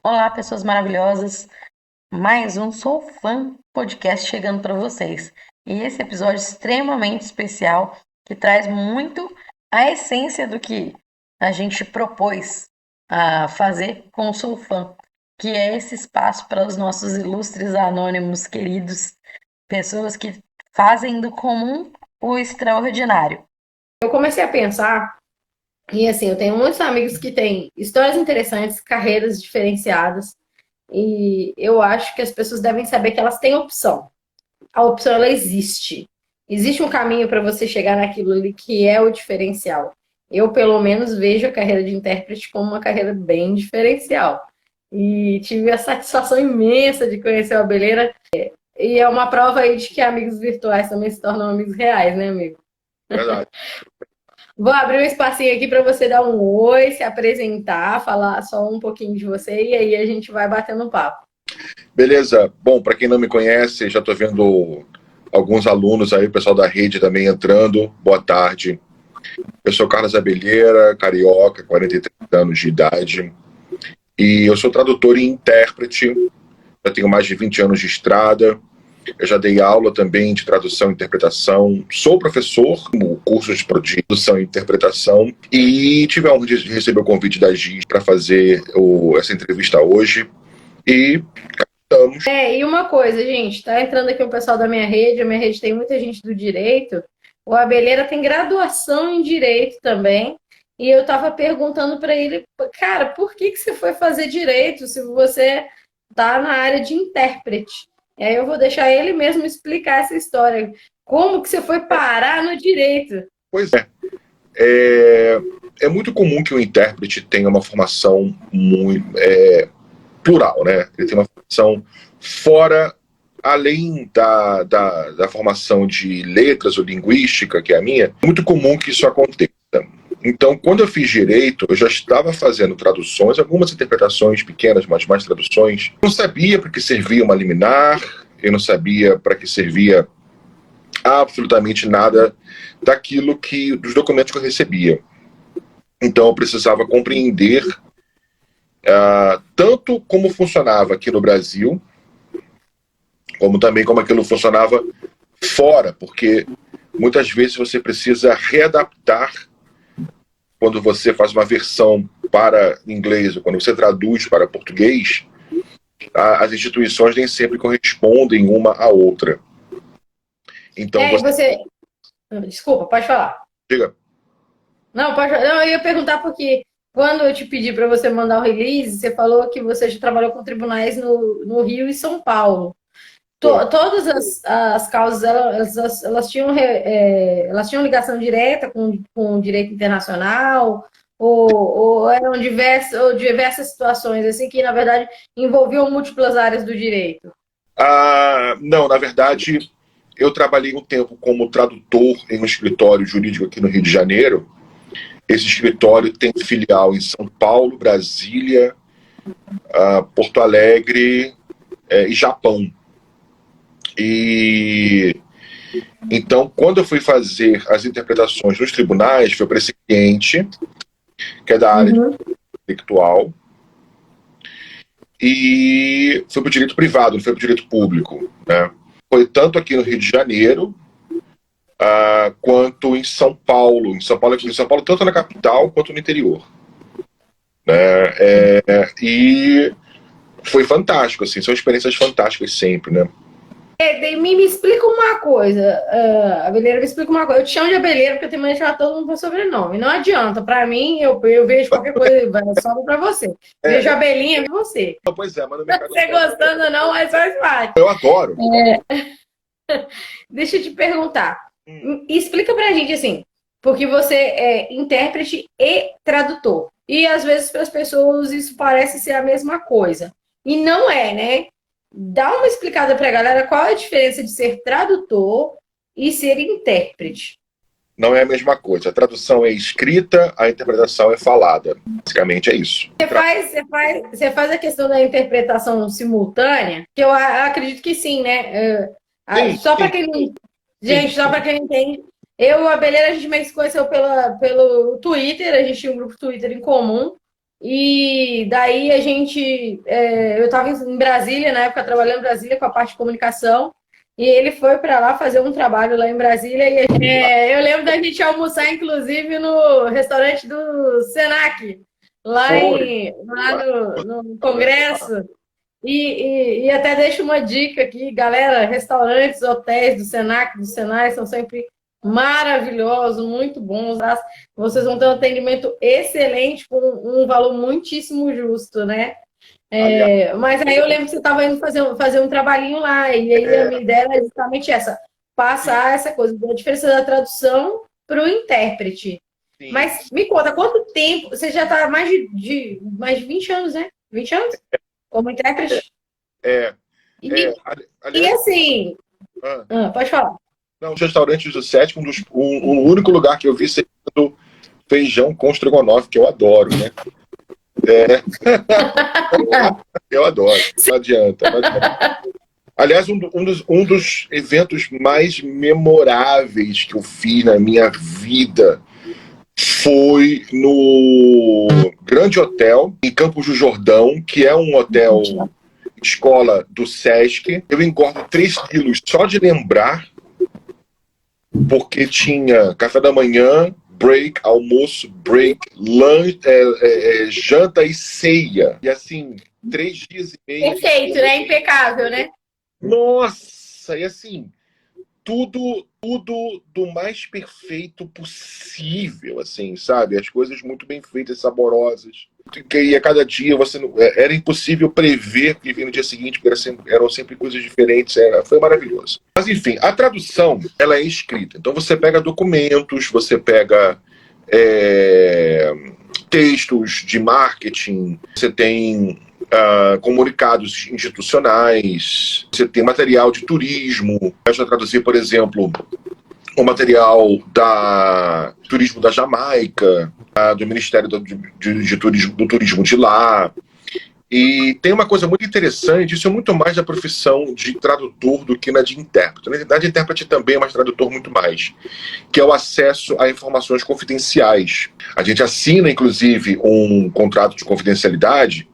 Olá, pessoas maravilhosas. Mais um Sou Fã podcast chegando para vocês. E esse episódio extremamente especial que traz muito a essência do que a gente propôs a fazer com o Sou Fã, que é esse espaço para os nossos ilustres anônimos queridos, pessoas que fazem do comum o extraordinário. Eu comecei a pensar, e assim, eu tenho muitos amigos que têm histórias interessantes, carreiras diferenciadas, e eu acho que as pessoas devem saber que elas têm opção. A opção, ela existe. Existe um caminho para você chegar naquilo ali que é o diferencial. Eu, pelo menos, vejo a carreira de intérprete como uma carreira bem diferencial. E tive a satisfação imensa de conhecer o Abelheira, e é uma prova aí de que amigos virtuais também se tornam amigos reais, né, amigo? Verdade. Vou abrir um espacinho aqui para você dar um oi, se apresentar, falar só um pouquinho de você e aí a gente vai batendo um papo. Beleza. Bom, para quem não me conhece, já estou vendo alguns alunos aí, o pessoal da rede também entrando. Boa tarde. Eu sou Carlos Abelheira, carioca, 43 anos de idade. E eu sou tradutor e intérprete. Já tenho mais de 20 anos de estrada. Eu já dei aula também de tradução e interpretação. Sou professor no curso de tradução e interpretação. E tive a honra de receber o convite da GIS para fazer essa entrevista hoje. E estamos. E uma coisa, gente, tá entrando aqui o pessoal da minha rede, a minha rede tem muita gente do direito. O Abelheira tem graduação em direito também. E eu tava perguntando para ele, cara, por que você foi fazer direito se você tá na área de intérprete? E aí eu vou deixar ele mesmo explicar essa história. Como que você foi parar no direito? Pois é muito comum que o intérprete tenha uma formação muito plural, né? Ele tem uma formação fora, além da formação de letras ou linguística, que é a minha. É muito comum que isso aconteça. Então, quando eu fiz direito, eu já estava fazendo traduções, algumas interpretações pequenas, mas mais traduções. Eu não sabia para que servia uma liminar, eu não sabia para que servia absolutamente nada daquilo dos documentos que eu recebia. Então eu precisava compreender tanto como funcionava aqui no Brasil, como também como aquilo funcionava fora, porque muitas vezes você precisa readaptar quando você faz uma versão para inglês ou quando você traduz para português, as instituições nem sempre correspondem uma à outra. Então você... Desculpa, pode falar. Diga. Não, pode... Não, eu ia perguntar porque quando eu te pedi para você mandar o release, você falou que você já trabalhou com tribunais no Rio e São Paulo. Todas as causas, elas tinham, elas tinham ligação direta com o direito internacional, ou eram diversas situações, assim, que, na verdade, envolviam múltiplas áreas do direito? Não, na verdade, eu trabalhei um tempo como tradutor em um escritório jurídico aqui no Rio de Janeiro. Esse escritório tem filial em São Paulo, Brasília, Porto Alegre e Japão. E então, quando eu fui fazer as interpretações nos tribunais, foi para esse cliente, que é da área intelectual, e foi para o direito privado, não foi para o direito público, né? Foi tanto aqui no Rio de Janeiro, quanto em São Paulo. Em São Paulo, tanto na capital quanto no interior. Né? E foi fantástico, assim, são experiências fantásticas sempre, né? Me explica uma coisa, Abelheira, me explica uma coisa. Eu te chamo de Abelheira porque eu tenho mania de chamar todo mundo por sobrenome. Não adianta, para mim, eu vejo qualquer coisa, sobra para você. Vejo a Belinha, você. Pois é, manda Você gostando ou não, mas faz parte. Eu adoro. Deixa eu te perguntar. Explica pra gente assim, porque você é intérprete e tradutor. E às vezes para as pessoas isso parece ser a mesma coisa. E não é, né? Dá uma explicada pra galera qual é a diferença de ser tradutor e ser intérprete. Não é a mesma coisa. A tradução é escrita, a interpretação é falada. Basicamente é isso. Você faz a questão da interpretação simultânea, que eu acredito que sim, né? Só para quem não. Gente, só para quem não entende, eu e a Abelheira, a gente meio que se conheceu pelo Twitter, a gente tinha um grupo Twitter em comum. E daí a gente... eu estava em Brasília, na época, trabalhando em Brasília com a parte de comunicação, e ele foi para lá fazer um trabalho lá em Brasília, e eu lembro da gente almoçar, inclusive, no restaurante do Senac, lá no Congresso. E até deixo uma dica aqui, galera, restaurantes, hotéis do Senac, do Senai, são sempre maravilhosos, muito bons. Vocês vão ter um atendimento excelente com um valor muitíssimo justo, né? Mas aí eu lembro que você estava indo fazer um trabalhinho lá, e aí a minha ideia era justamente essa, passar essa coisa, a diferença da tradução para o intérprete. Sim. Mas me conta, quanto tempo, você já está mais de 20 anos, né? 20 anos? Como intérprete? E assim... pode falar. Não, os restaurantes do Sétimo, o único lugar que eu vi servindo feijão com estrogonofe, que eu adoro, né? Eu adoro, não adianta. Aliás, um dos eventos mais memoráveis que eu fiz na minha vida foi no Grande Hotel, em Campos do Jordão, que é um hotel escola do Sesc. Eu engordo 3 quilos só de lembrar, porque tinha café da manhã, break, almoço, break, lunch, janta e ceia. E assim, 3 dias e meio. Perfeito, né? Impecável, né? Nossa, e assim, tudo do mais perfeito possível, assim, sabe? As coisas muito bem feitas, saborosas. E a cada dia era impossível prever que vinha no dia seguinte, porque eram sempre coisas diferentes. Foi maravilhoso. Mas enfim, a tradução, ela é escrita. Então você pega documentos, você pega textos de marketing, você tem comunicados institucionais, você tem material de turismo. Eu já traduzi, por exemplo, o material do turismo da Jamaica, do Ministério de Turismo, do Turismo de lá. E tem uma coisa muito interessante, isso é muito mais da profissão de tradutor do que na de intérprete. Na verdade, intérprete também é mais tradutor muito mais, que é o acesso a informações confidenciais. A gente assina, inclusive, um contrato de confidencialidade.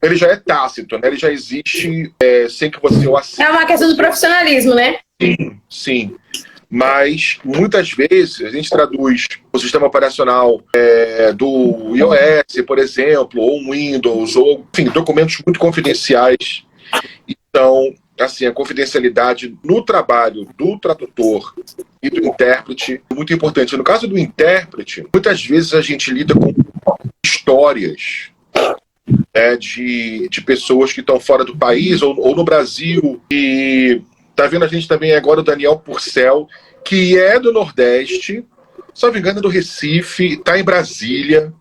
Ele já é tácito, né? Ele já existe sem que você o assine. É uma questão do profissionalismo, né? Sim. Mas, muitas vezes, a gente traduz o sistema operacional do iOS, por exemplo, ou um Windows, ou, enfim, documentos muito confidenciais. Então, assim, a confidencialidade no trabalho do tradutor e do intérprete é muito importante. No caso do intérprete, muitas vezes a gente lida com histórias de pessoas que estão fora do país ou no Brasil. E tá vendo a gente também agora o Daniel Purcell, que é do Nordeste, se não me engano é do Recife, está em Brasília,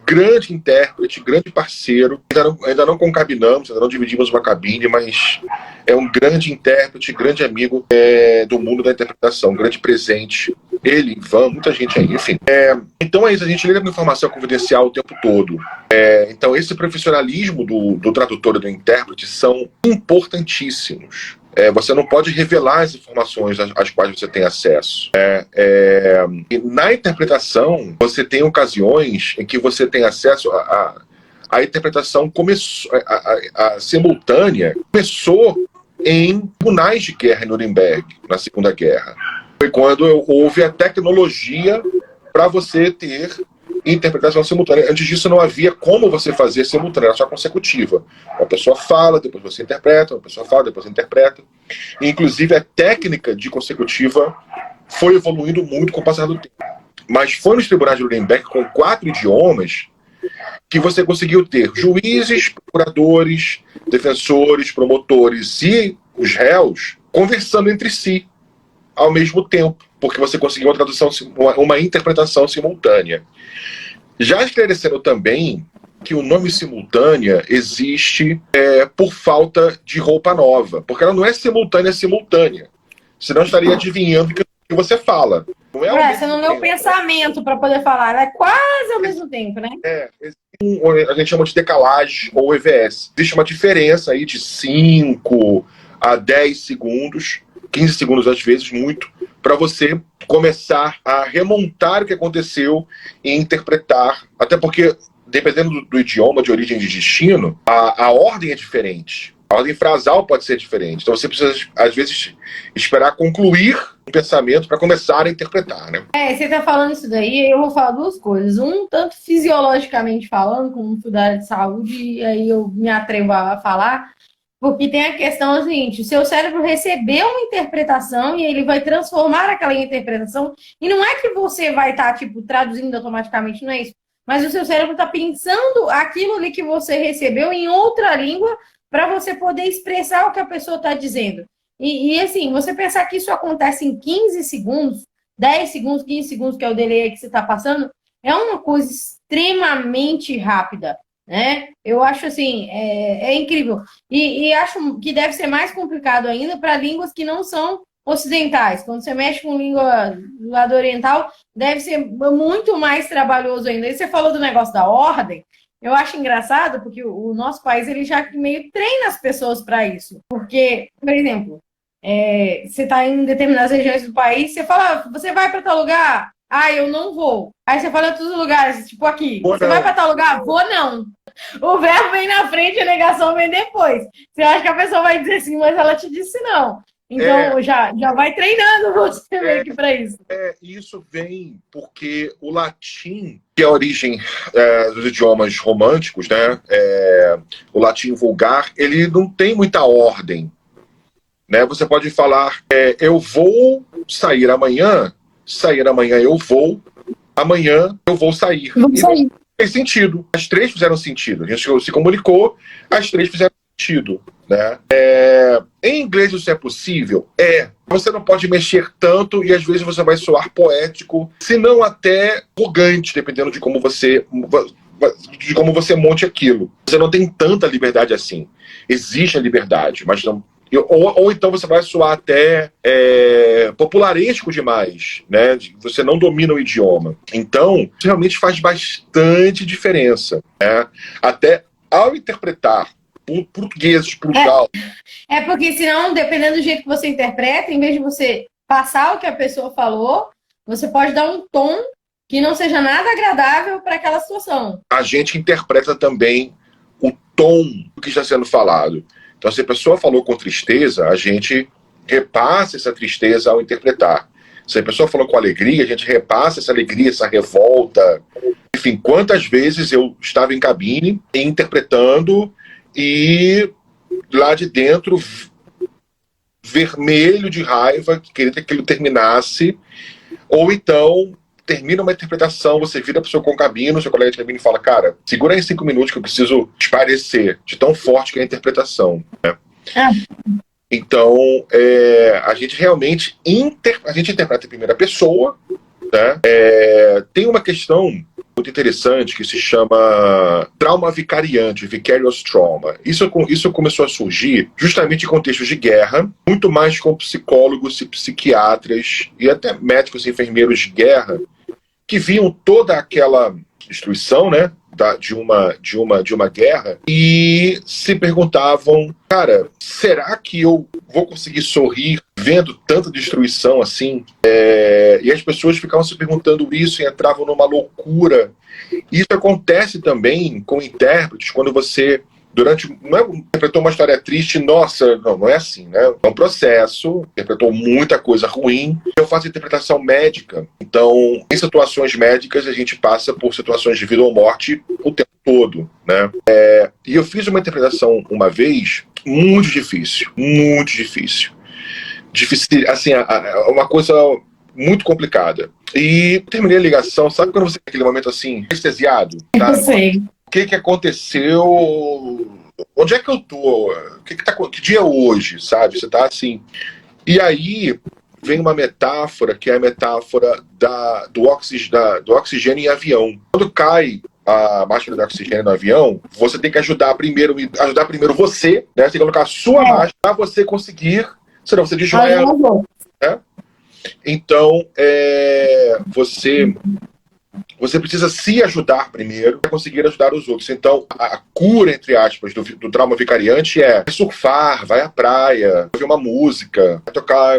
grande intérprete, grande parceiro. Ainda não concabinamos, ainda não dividimos uma cabine, mas é um grande intérprete, grande amigo do mundo da interpretação, grande presente. Ele, Ivan, muita gente aí, enfim. Então é isso, a gente lida com informação confidencial o tempo todo. Então esse profissionalismo do tradutor e do intérprete são importantíssimos. Você não pode revelar as informações às quais você tem acesso. E na interpretação, você tem ocasiões em que você tem acesso a interpretação simultânea começou em tribunais de guerra em Nuremberg, na Segunda Guerra. Foi quando houve a tecnologia para você ter interpretação simultânea. Antes disso não havia como você fazer simultânea, era só consecutiva. Uma pessoa fala, depois você interpreta, uma pessoa fala, depois você interpreta. E, inclusive, a técnica de consecutiva foi evoluindo muito com o passar do tempo. Mas foi nos tribunais de Nuremberg, com 4 idiomas, que você conseguiu ter juízes, procuradores, defensores, promotores e os réus conversando entre si ao mesmo tempo, porque você conseguiu uma interpretação simultânea. Já esclarecendo também que o nome simultânea existe por falta de roupa nova, porque ela não é simultânea, senão estaria adivinhando o que você fala. Não é você não leu o pensamento para poder falar, ela é quase ao mesmo tempo, né? A gente chama de decalagem ou EVS. Existe uma diferença aí de 5 a 10 segundos 15 segundos às vezes, muito, para você começar a remontar o que aconteceu e interpretar, até porque, dependendo do idioma de origem e de destino, a ordem é diferente. A ordem frasal pode ser diferente. Então você precisa, às vezes, esperar concluir um pensamento para começar a interpretar, né? Você tá falando isso daí, eu vou falar duas coisas. Um, tanto fisiologicamente falando, como fui da área de saúde, e aí eu me atrevo a falar, porque tem a questão seguinte, o seu cérebro recebeu uma interpretação e ele vai transformar aquela interpretação, e não é que você vai estar, tipo, traduzindo automaticamente, não é isso. Mas o seu cérebro está pensando aquilo ali que você recebeu em outra língua para você poder expressar o que a pessoa está dizendo. E assim, você pensar que isso acontece em 15 segundos, 10 segundos, 15 segundos, que é o delay que você está passando, é uma coisa extremamente rápida, né? Eu acho assim, é incrível. E acho que deve ser mais complicado ainda para línguas que não são ocidentais. Quando você mexe com língua do lado oriental, deve ser muito mais trabalhoso ainda. E você falou do negócio da ordem. Eu acho engraçado porque o nosso país ele já meio treina as pessoas para isso. Porque, por exemplo, você está em determinadas regiões do país, você fala, você vai para tal lugar? Ah, eu não vou. Aí você fala em todos os lugares, tipo aqui, você vai para tal lugar? Vou não. O verbo vem na frente e a negação vem depois. Você acha que a pessoa vai dizer sim, mas ela te disse não. Então, já vai treinando você meio que para isso. Isso vem porque o latim, que é a origem dos idiomas românticos, né? O latim vulgar, ele não tem muita ordem. Né? Você pode falar, eu vou sair amanhã eu vou, amanhã eu vou sair. Vamos sair. Fez sentido. As três fizeram sentido. A gente se comunicou, as três fizeram sentido. Né? Em inglês isso é possível? Você não pode mexer tanto e às vezes você vai soar poético, se não até arrogante, dependendo de como você monte aquilo. Você não tem tanta liberdade assim. Existe a liberdade, mas não. Ou então você vai soar até popularesco demais, né? Você não domina o idioma. Então, isso realmente faz bastante diferença. Né? Até ao interpretar português de Portugal. Porque senão, dependendo do jeito que você interpreta, em vez de você passar o que a pessoa falou, você pode dar um tom que não seja nada agradável para aquela situação. A gente interpreta também o tom do que está sendo falado. Então, se a pessoa falou com tristeza, a gente repassa essa tristeza ao interpretar. Se a pessoa falou com alegria, a gente repassa essa alegria, essa revolta. Enfim, quantas vezes eu estava em cabine interpretando e lá de dentro vermelho de raiva, queria que aquilo terminasse, ou então termina uma interpretação, você vira para o seu concabino, seu colega de cabine e fala, cara, segura aí 5 minutos que eu preciso esparecer, de tão forte que é a interpretação. Né? Então, a gente realmente a gente interpreta em primeira pessoa, né? Tem uma questão muito interessante que se chama trauma vicariante, vicarious trauma. Isso começou a surgir justamente em contextos de guerra, muito mais com psicólogos e psiquiatras e até médicos e enfermeiros de guerra que viam toda aquela destruição, né, de uma guerra e se perguntavam, cara, será que eu vou conseguir sorrir vendo tanta destruição assim? E as pessoas ficavam se perguntando isso e entravam numa loucura. Isso acontece também com intérpretes, quando você interpretou uma história triste, nossa, não é assim, né? É um processo, interpretou muita coisa ruim. Eu faço interpretação médica, então em situações médicas a gente passa por situações de vida ou morte o tempo todo, né? E eu fiz uma interpretação uma vez muito difícil, assim, uma coisa muito complicada. E terminei a ligação, sabe quando você tem aquele momento assim, anestesiado? Tá? Eu sei. O que aconteceu? Onde é que eu tô? Que dia é hoje, sabe? Você tá assim. E aí vem uma metáfora, que é a metáfora do oxigênio em avião. Quando cai a máscara de oxigênio no avião, você tem que ajudar primeiro você, né? Você tem que colocar a sua máscara para você conseguir, senão você desmaia. Né? Então, você você precisa se ajudar primeiro para conseguir ajudar os outros. Então, a cura, entre aspas, do trauma vicariante é surfar, vai à praia, ouvir uma música, vai tocar.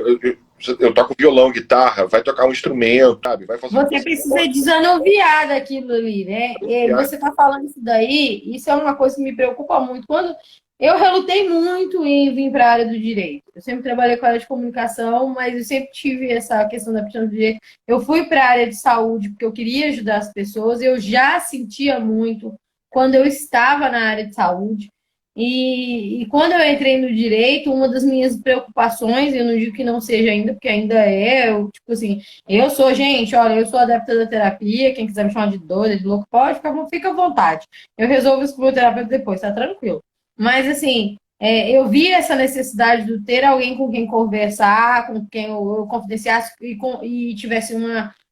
Eu toco violão, guitarra, vai tocar um instrumento, sabe? Vai fazer Você precisa desanuviar daquilo ali, né? Você está falando isso daí, isso é uma coisa que me preocupa muito. Quando eu relutei muito em vir para a área do direito. Eu sempre trabalhei com a área de comunicação, mas eu sempre tive essa questão da questão do direito. Eu fui para a área de saúde porque eu queria ajudar as pessoas. Eu já sentia muito quando eu estava na área de saúde. E quando eu entrei no direito, uma das minhas preocupações, eu não digo que não seja ainda, porque ainda é, tipo assim, eu sou, gente, olha, eu sou adepta da terapia, quem quiser me chamar de doida, de louco, pode, fica à vontade. Eu resolvo isso com o meu terapeuta depois, tá tranquilo. Mas, assim, eu vi essa necessidade de ter alguém com quem conversar, com quem eu confidenciasse e tivesse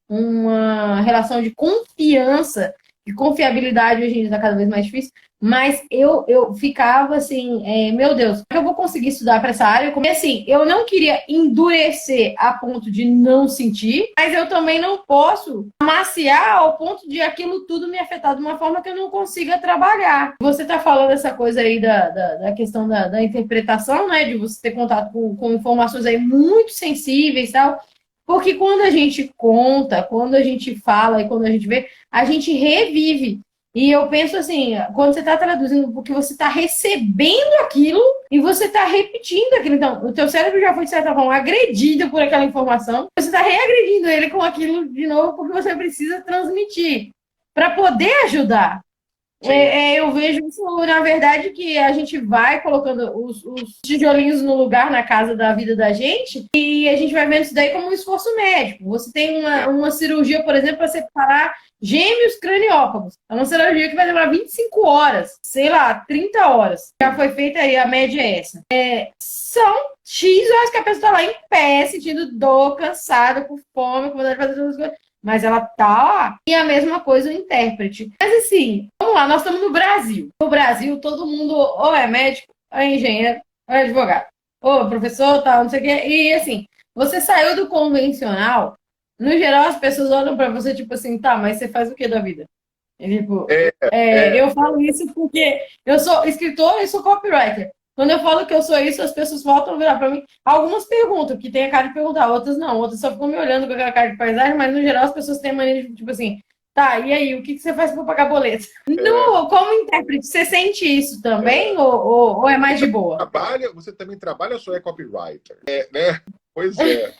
uma relação de confiança, de confiabilidade, hoje em dia está cada vez mais difícil, mas eu ficava assim, meu Deus, como eu vou conseguir estudar para essa área? Porque assim, eu não queria endurecer a ponto de não sentir, mas eu também não posso amaciar ao ponto de aquilo tudo me afetar de uma forma que eu não consiga trabalhar. Você está falando essa coisa aí da questão da interpretação, né? De você ter contato com informações aí muito sensíveis e tal. Porque quando a gente conta, quando a gente fala e quando a gente vê, a gente revive. E eu penso assim, quando você está traduzindo, porque você está recebendo aquilo e você está repetindo aquilo. Então, o teu cérebro já foi, de certa forma, agredido por aquela informação. Você está reagredindo ele com aquilo de novo porque você precisa transmitir para poder ajudar. Eu vejo isso, na verdade, que a gente vai colocando os tijolinhos no lugar na casa da vida da gente e a gente vai vendo isso daí como um esforço médico. Você tem uma cirurgia, por exemplo, para separar gêmeos craniópagos. É uma cirurgia que vai demorar 25 horas, sei lá, 30 horas. Já foi feita aí, a média é essa. São X horas que a pessoa está lá em pé, sentindo dor, cansada, com fome, com vontade de fazer todas as coisas. Mas ela tá lá. E a mesma coisa o intérprete. Mas assim, vamos lá, nós estamos no Brasil. No Brasil, todo mundo ou é médico, ou é engenheiro, ou é advogado. Ou é professor, tal, não sei o quê. E assim, você saiu do convencional, no geral as pessoas olham pra você tipo assim, tá, mas você faz o que da vida? E, tipo, eu falo isso porque eu sou escritor e sou copywriter. Quando eu falo que eu sou isso, as pessoas voltam a virar pra mim. Algumas perguntam, que tem a cara de perguntar, outras não. Outras só ficam me olhando com aquela cara de paisagem, mas no geral as pessoas têm a mania de, tipo assim, tá, e aí, o que você faz pra pagar boleto? Como intérprete, você sente isso também ou é mais de boa? Você também trabalha ou só é copywriter? Né? Pois é.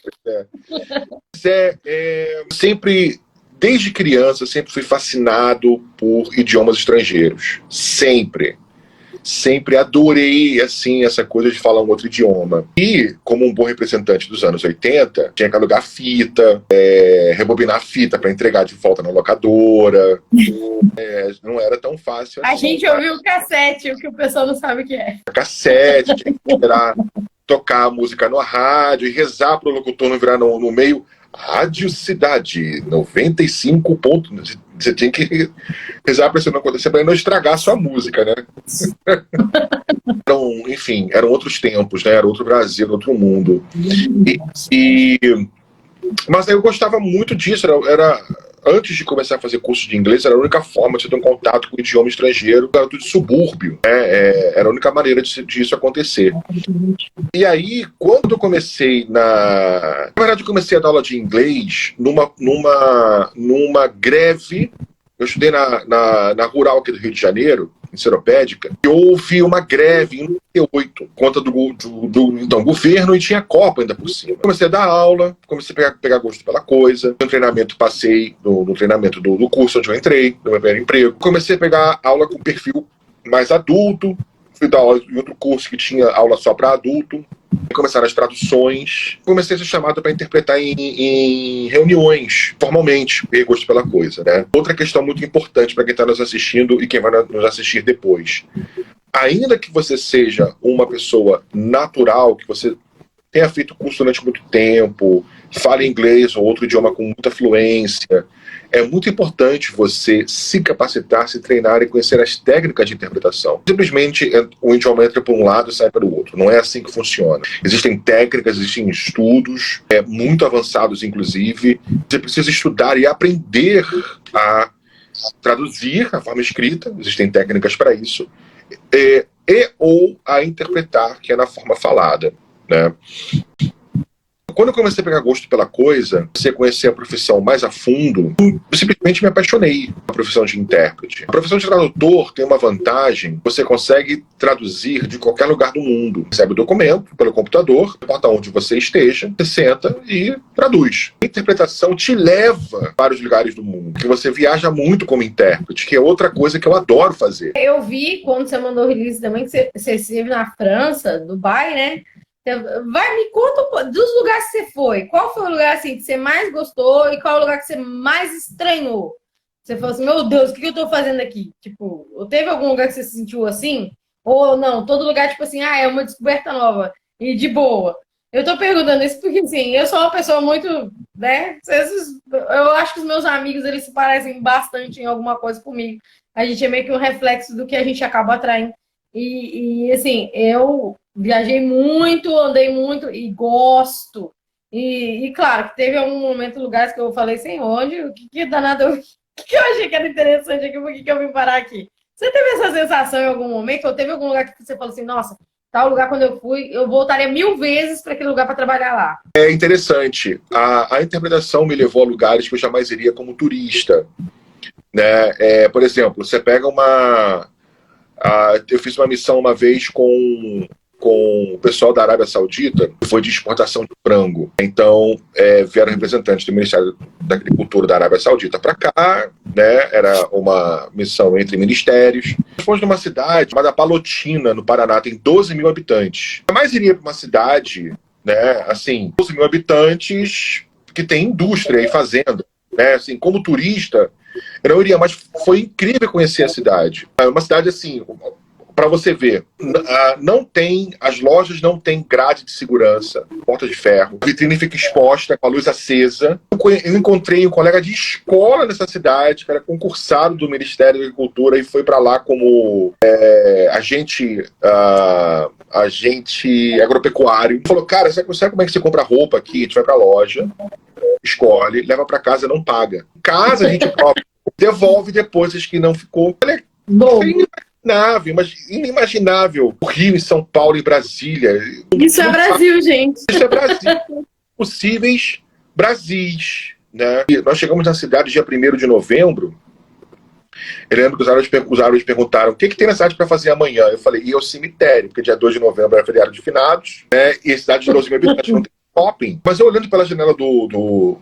Sempre, desde criança, sempre fui fascinado por idiomas estrangeiros. Sempre adorei, assim, essa coisa de falar um outro idioma. E, como um bom representante dos anos 80, tinha que alugar fita, rebobinar a fita para entregar de volta na locadora. Não era tão fácil assim. A gente ouviu o cassete, o que o pessoal não sabe o que é. Cassete, tinha que esperar tocar a música no rádio e rezar para o locutor não virar no meio. Rádio Cidade 95 pontos. Você tinha que rezar para isso não acontecer, para não estragar a sua música, né? Enfim, eram outros tempos, né? Era outro Brasil, outro mundo. Mas eu gostava muito disso. Antes de começar a fazer curso de inglês, era a única forma de você ter um contato com o idioma estrangeiro. Era tudo de subúrbio, né? Era a única maneira disso acontecer. E aí, quando eu comecei na verdade, eu comecei a dar aula de inglês numa greve. Eu estudei na Rural aqui do Rio de Janeiro, em Seropédica, e houve uma greve em 98, conta do governo, e tinha Copa ainda por cima. Comecei a dar aula, comecei a pegar gosto pela coisa. No treinamento, passei no treinamento do curso onde eu entrei, no meu primeiro emprego. Comecei a pegar aula com perfil mais adulto, fui dar aula em outro curso que tinha aula só para adulto. Começaram as traduções. Comecei a ser chamado para interpretar em reuniões, formalmente, peguei gosto pela coisa, né? Outra questão muito importante para quem está nos assistindo e quem vai nos assistir depois. Ainda que você seja uma pessoa natural, que você tenha feito curso durante muito tempo, fale inglês ou outro idioma com muita fluência, é muito importante você se capacitar, se treinar e conhecer as técnicas de interpretação. Simplesmente o idioma entra por um lado e sai pelo outro. Não é assim que funciona. Existem técnicas, existem estudos, muito avançados, inclusive. Você precisa estudar e aprender a traduzir na forma escrita, existem técnicas para isso, ou a interpretar, que é na forma falada, né? Quando eu comecei a pegar gosto pela coisa, comecei a conhecer a profissão mais a fundo, eu simplesmente me apaixonei pela profissão de intérprete. A profissão de tradutor tem uma vantagem: você consegue traduzir de qualquer lugar do mundo. Recebe o documento pelo computador, não importa onde você esteja, você senta e traduz. A interpretação te leva para os lugares do mundo, que você viaja muito como intérprete, que é outra coisa que eu adoro fazer. Eu vi, quando você mandou o release também, que você esteve na França, Dubai, né? Vai, me conta dos lugares que você foi. Qual foi o lugar assim, que você mais gostou e qual é o lugar que você mais estranhou? Você falou assim, meu Deus, o que eu tô fazendo aqui? Tipo, teve algum lugar que você se sentiu assim? Ou não, todo lugar, tipo assim, é uma descoberta nova e de boa. Eu tô perguntando isso porque, assim, eu sou uma pessoa muito, né? Eu acho que os meus amigos, eles se parecem bastante em alguma coisa comigo. A gente é meio que um reflexo do que a gente acaba atraindo. E assim, eu viajei muito, andei muito e gosto. E claro, que teve algum momento, lugares que eu falei assim, onde? O que danado, o que eu achei que era interessante aqui, por que eu vim parar aqui? Você teve essa sensação em algum momento? Ou teve algum lugar que você falou assim, nossa, tal lugar quando eu fui, eu voltaria 1000 vezes para aquele lugar para trabalhar lá? É interessante. A interpretação me levou a lugares que eu jamais iria como turista, né? Por exemplo, você pega uma... eu fiz uma missão uma vez com o pessoal da Arábia Saudita, que foi de exportação de frango. Então, vieram representantes do Ministério da Agricultura da Arábia Saudita para cá, né? Era uma missão entre ministérios. Fomos numa cidade chamada Palotina, no Paraná, tem 12 mil habitantes. Eu jamais iria para uma cidade, né? Assim, 12 mil habitantes que tem indústria e fazenda, né? Assim, como turista, eu não iria, mas foi incrível conhecer a cidade. É uma cidade assim, para você ver, as lojas não têm grade de segurança, porta de ferro, a vitrine fica exposta com a luz acesa. Eu encontrei um colega de escola nessa cidade, que era concursado do Ministério da Agricultura e foi para lá como agente agropecuário. Ele falou, cara, sabe como é que você compra roupa aqui? A gente vai para a loja, escolhe, leva para casa, não paga. Em casa a gente próprio devolve depois as que não ficou. Inimaginável. O Rio, em São Paulo e Brasília. Isso é Brasil, gente. Isso é Brasil. Possíveis Brasis, né? E nós chegamos na cidade dia 1º de novembro. Eu lembro que os árabes perguntaram o que tem na cidade para fazer amanhã. Eu falei, ir ao cemitério, porque dia 2 de novembro era feriado de finados, né? E a cidade de 12 mil habitantes não tem shopping. Mas eu olhando pela janela do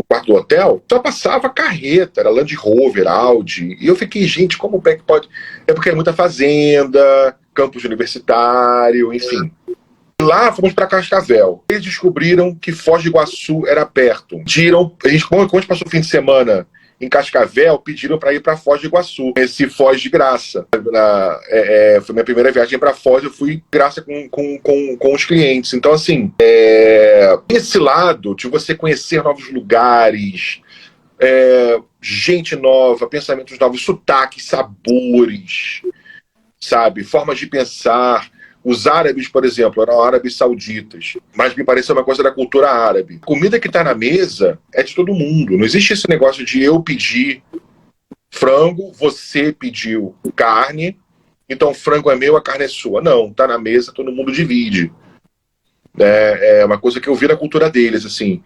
quarto do hotel, só passava carreta, era Land Rover, Audi, e eu fiquei, gente, como é que pode? É porque é muita fazenda, campus universitário, enfim. Lá fomos para Cascavel. Eles descobriram que Foz do Iguaçu era perto. Quando a gente passou o fim de semana em Cascavel, pediram para ir para Foz do Iguaçu. Esse Foz de graça. Foi minha primeira viagem para Foz, eu fui de graça com os clientes. Então, assim, esse lado de você conhecer novos lugares, gente nova, pensamentos novos, sotaques, sabores, sabe? Formas de pensar. Os árabes, por exemplo, eram árabes sauditas, mas me pareceu uma coisa da cultura árabe. A comida que está na mesa é de todo mundo. Não existe esse negócio de eu pedir frango, você pediu carne, então frango é meu, a carne é sua. Não, está na mesa, todo mundo divide. É uma coisa que eu vi na cultura deles, assim.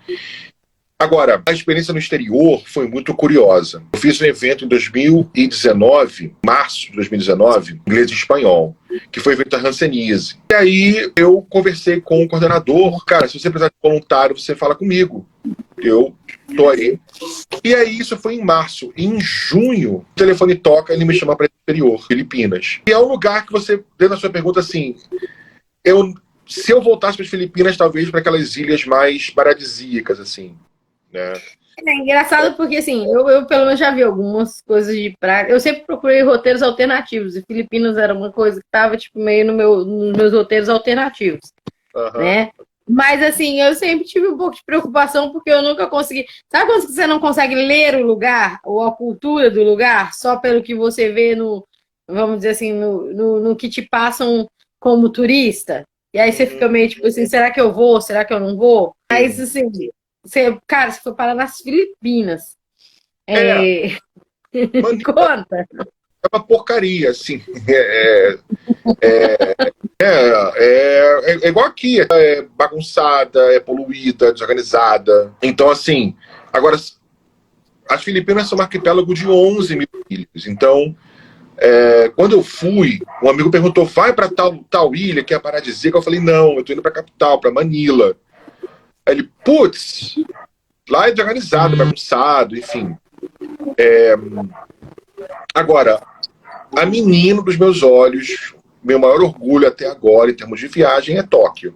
Agora, a experiência no exterior foi muito curiosa. Eu fiz um evento em 2019, março de 2019, inglês e espanhol, que foi o evento da Hanseníase. E aí eu conversei com o coordenador, cara, se você precisar de voluntário, você fala comigo. Eu tô aí. E aí isso foi em março. E em junho, o telefone toca, ele me chama para o exterior, Filipinas. E é um lugar que você, dentro da sua pergunta, assim, se eu voltasse para as Filipinas, talvez para aquelas ilhas mais paradisíacas, assim, né? É engraçado porque, assim, eu pelo menos já vi algumas coisas de praia. Eu sempre procurei roteiros alternativos e Filipinas era uma coisa que estava tipo, meio nos meus roteiros alternativos, né? Mas, assim, eu sempre tive um pouco de preocupação porque eu nunca consegui. Sabe quando você não consegue ler o lugar ou a cultura do lugar só pelo que você vê no, vamos dizer assim, no que te passam como turista? E aí você fica meio tipo assim, será que eu vou? Será que eu não vou? Mas, assim, cara, você foi parar nas Filipinas. Manila Conta. é uma porcaria, assim. É igual aqui, é bagunçada, é poluída, desorganizada. Então, assim, agora, as Filipinas são um arquipélago de 11 mil ilhas. Então, quando eu fui, um amigo perguntou, vai para tal ilha que é paradisíaca? Eu falei, não, eu tô indo para a capital, para Manila. Aí ele, putz, lá é desorganizado, bagunçado, enfim. Agora, a menina dos meus olhos, meu maior orgulho até agora, em termos de viagem, é Tóquio.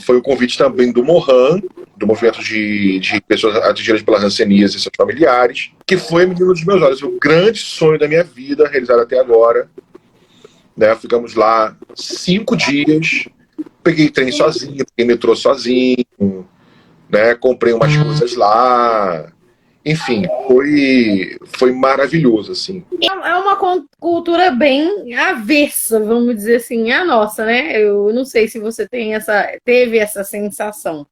Foi o convite também do Mohan, do movimento de pessoas atingidas pela hanseníase e seus familiares, que foi a menina dos meus olhos, o grande sonho da minha vida, realizado até agora. Ficamos lá 5 dias, peguei trem sozinho, peguei metrô sozinho, comprei umas coisas lá. Enfim, foi maravilhoso, assim. É uma cultura bem avessa, vamos dizer assim, a nossa, né? Eu não sei se você teve essa sensação.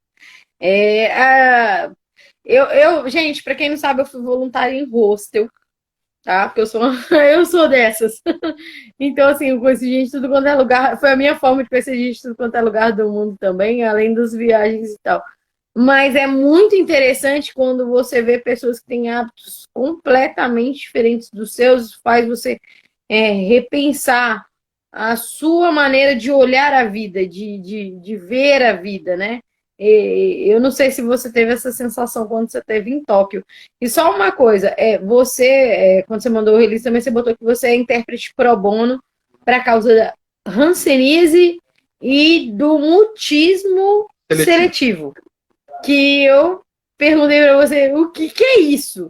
Gente, para quem não sabe, eu fui voluntária em hostel, tá? Porque eu sou dessas. Então, assim, eu conheci gente de tudo quanto é lugar. Foi a minha forma de conhecer gente de tudo quanto é lugar do mundo também, além das viagens e tal. Mas é muito interessante quando você vê pessoas que têm hábitos completamente diferentes dos seus, faz você repensar a sua maneira de olhar a vida, de ver a vida, né? Eu não sei se você teve essa sensação quando você esteve em Tóquio. E só uma coisa, quando você mandou o release também, você botou que você é intérprete pro bono para a causa da hanseníase e do mutismo seletivo. Que eu perguntei para você, o que é isso?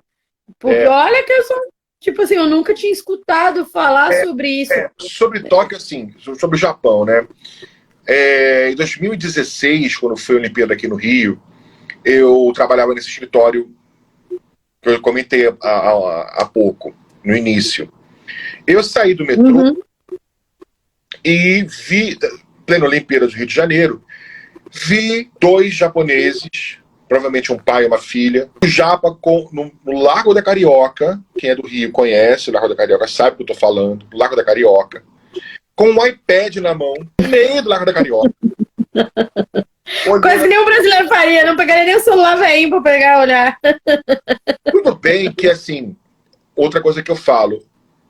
Porque olha que eu sou, tipo assim, eu nunca tinha escutado falar sobre isso. Sobre Tóquio, assim, sobre o Japão, né? Em 2016, quando foi a Olimpíada aqui no Rio, eu trabalhava nesse escritório que eu comentei há pouco, no início. Eu saí do metrô e vi, plena Olimpíada do Rio de Janeiro, vi 2 japoneses, provavelmente um pai e uma filha, o japa no Largo da Carioca, quem é do Rio conhece, o Largo da Carioca sabe o que eu tô falando, o Largo da Carioca, com um iPad na mão, no meio do Largo da Carioca. Quase nenhum brasileiro faria, não pegaria nem o celular velhinho pra pegar e olhar. Tudo bem que, assim, outra coisa que eu falo,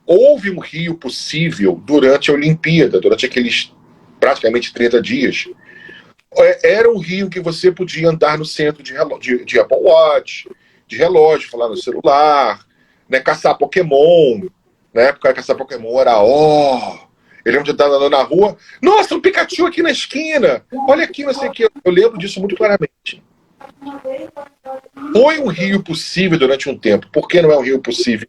houve um Rio possível durante a Olimpíada, durante aqueles praticamente 30 dias. Era um Rio que você podia andar no centro de Apple Watch, de relógio, falar no celular, caçar Pokémon. Na época, caçar Pokémon era Eu lembro de estar andando na rua, nossa, um Pikachu aqui na esquina, olha aqui, não sei o que. Eu lembro disso muito claramente. Foi um Rio possível durante um tempo. Por que não é um Rio possível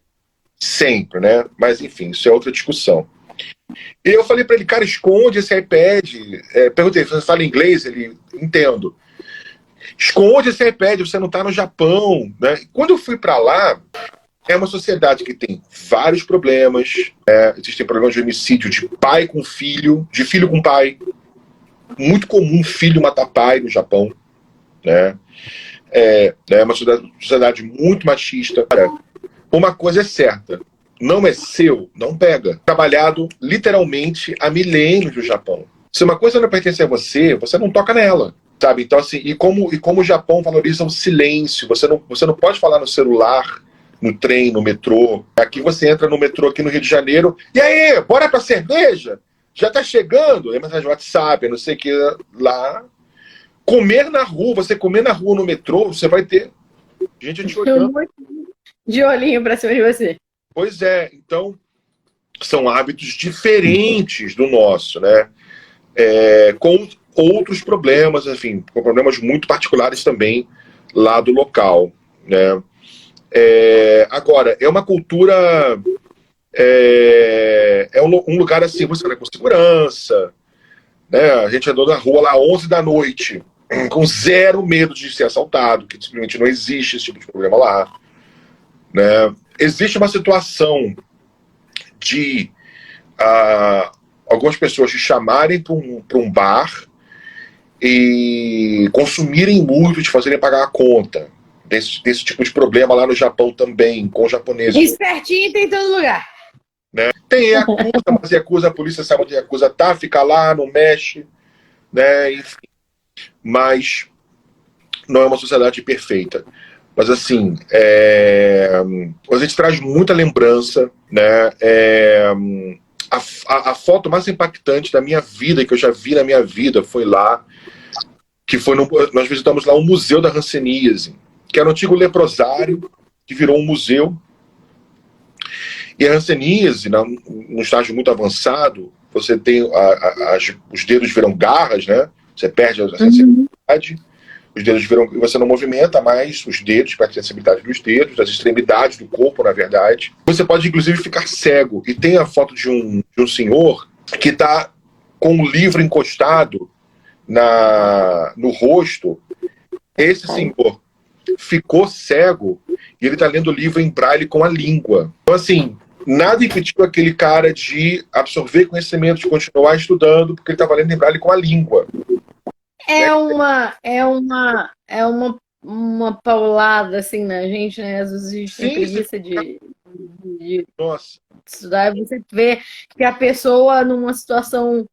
sempre, né? Mas, enfim, isso é outra discussão. E eu falei para ele, cara, esconde esse iPad. Perguntei, você fala inglês? Ele, entendo. Esconde esse iPad, você não está no Japão, né? Quando eu fui para lá, é uma sociedade que tem vários problemas. Existem problemas de homicídio de pai com filho, de filho com pai. Muito comum filho matar pai no Japão, né? É uma sociedade muito machista. Uma coisa é certa, não é seu, não pega. Trabalhado literalmente há milênios no Japão. Se uma coisa não pertence a você, você não toca nela, sabe? Então, assim, e como o Japão valoriza o silêncio, você não pode falar no celular, no trem, no metrô. Aqui você entra no metrô aqui no Rio de Janeiro, e aí, bora pra cerveja? Já tá chegando? Aí mensagem WhatsApp, não sei o que lá. Comer na rua, você comer na rua no metrô, você vai ter gente te olhando. De olhinho pra cima de você. Pois é, então são hábitos diferentes do nosso, né? Com outros problemas, enfim, com problemas muito particulares também lá do local, né? Agora, é uma cultura, um lugar assim, você vai com segurança, né? A gente andou na rua lá 11 da noite, com zero medo de ser assaltado, que simplesmente não existe esse tipo de problema lá, né? Existe uma situação de algumas pessoas te chamarem para um bar e consumirem muito, te fazerem pagar a conta. Desse tipo de problema lá no Japão também, com japoneses. Espertinho tem em todo lugar. Né? Tem Yakuza, mas Yakuza, a polícia sabe onde Yakuza tá, fica lá, não mexe, né? Enfim. Mas não é uma sociedade perfeita. Mas assim, a gente traz muita lembrança, né? A foto mais impactante da minha vida, que eu já vi na minha vida, foi lá, que foi nós visitamos lá o Museu da Hanseníase, que era um antigo leprosário, que virou um museu. E a hanseníase, num estágio muito avançado, você tem os dedos viram garras, né? Você perde a sensibilidade, os dedos viram, você não movimenta mais os dedos, perde a sensibilidade dos dedos, das extremidades do corpo, na verdade. Você pode, inclusive, ficar cego. E tem a foto de um senhor que está com um livro encostado no rosto. Esse senhor ficou cego e ele está lendo o livro em braille com a língua. Então, assim, nada impediu aquele cara de absorver conhecimento, de continuar estudando, porque ele estava lendo em braille com a língua. Uma paulada, assim, na gente, né? Às vezes a gente tem preguiça de Nossa. estudar. Você vê que a pessoa, numa situação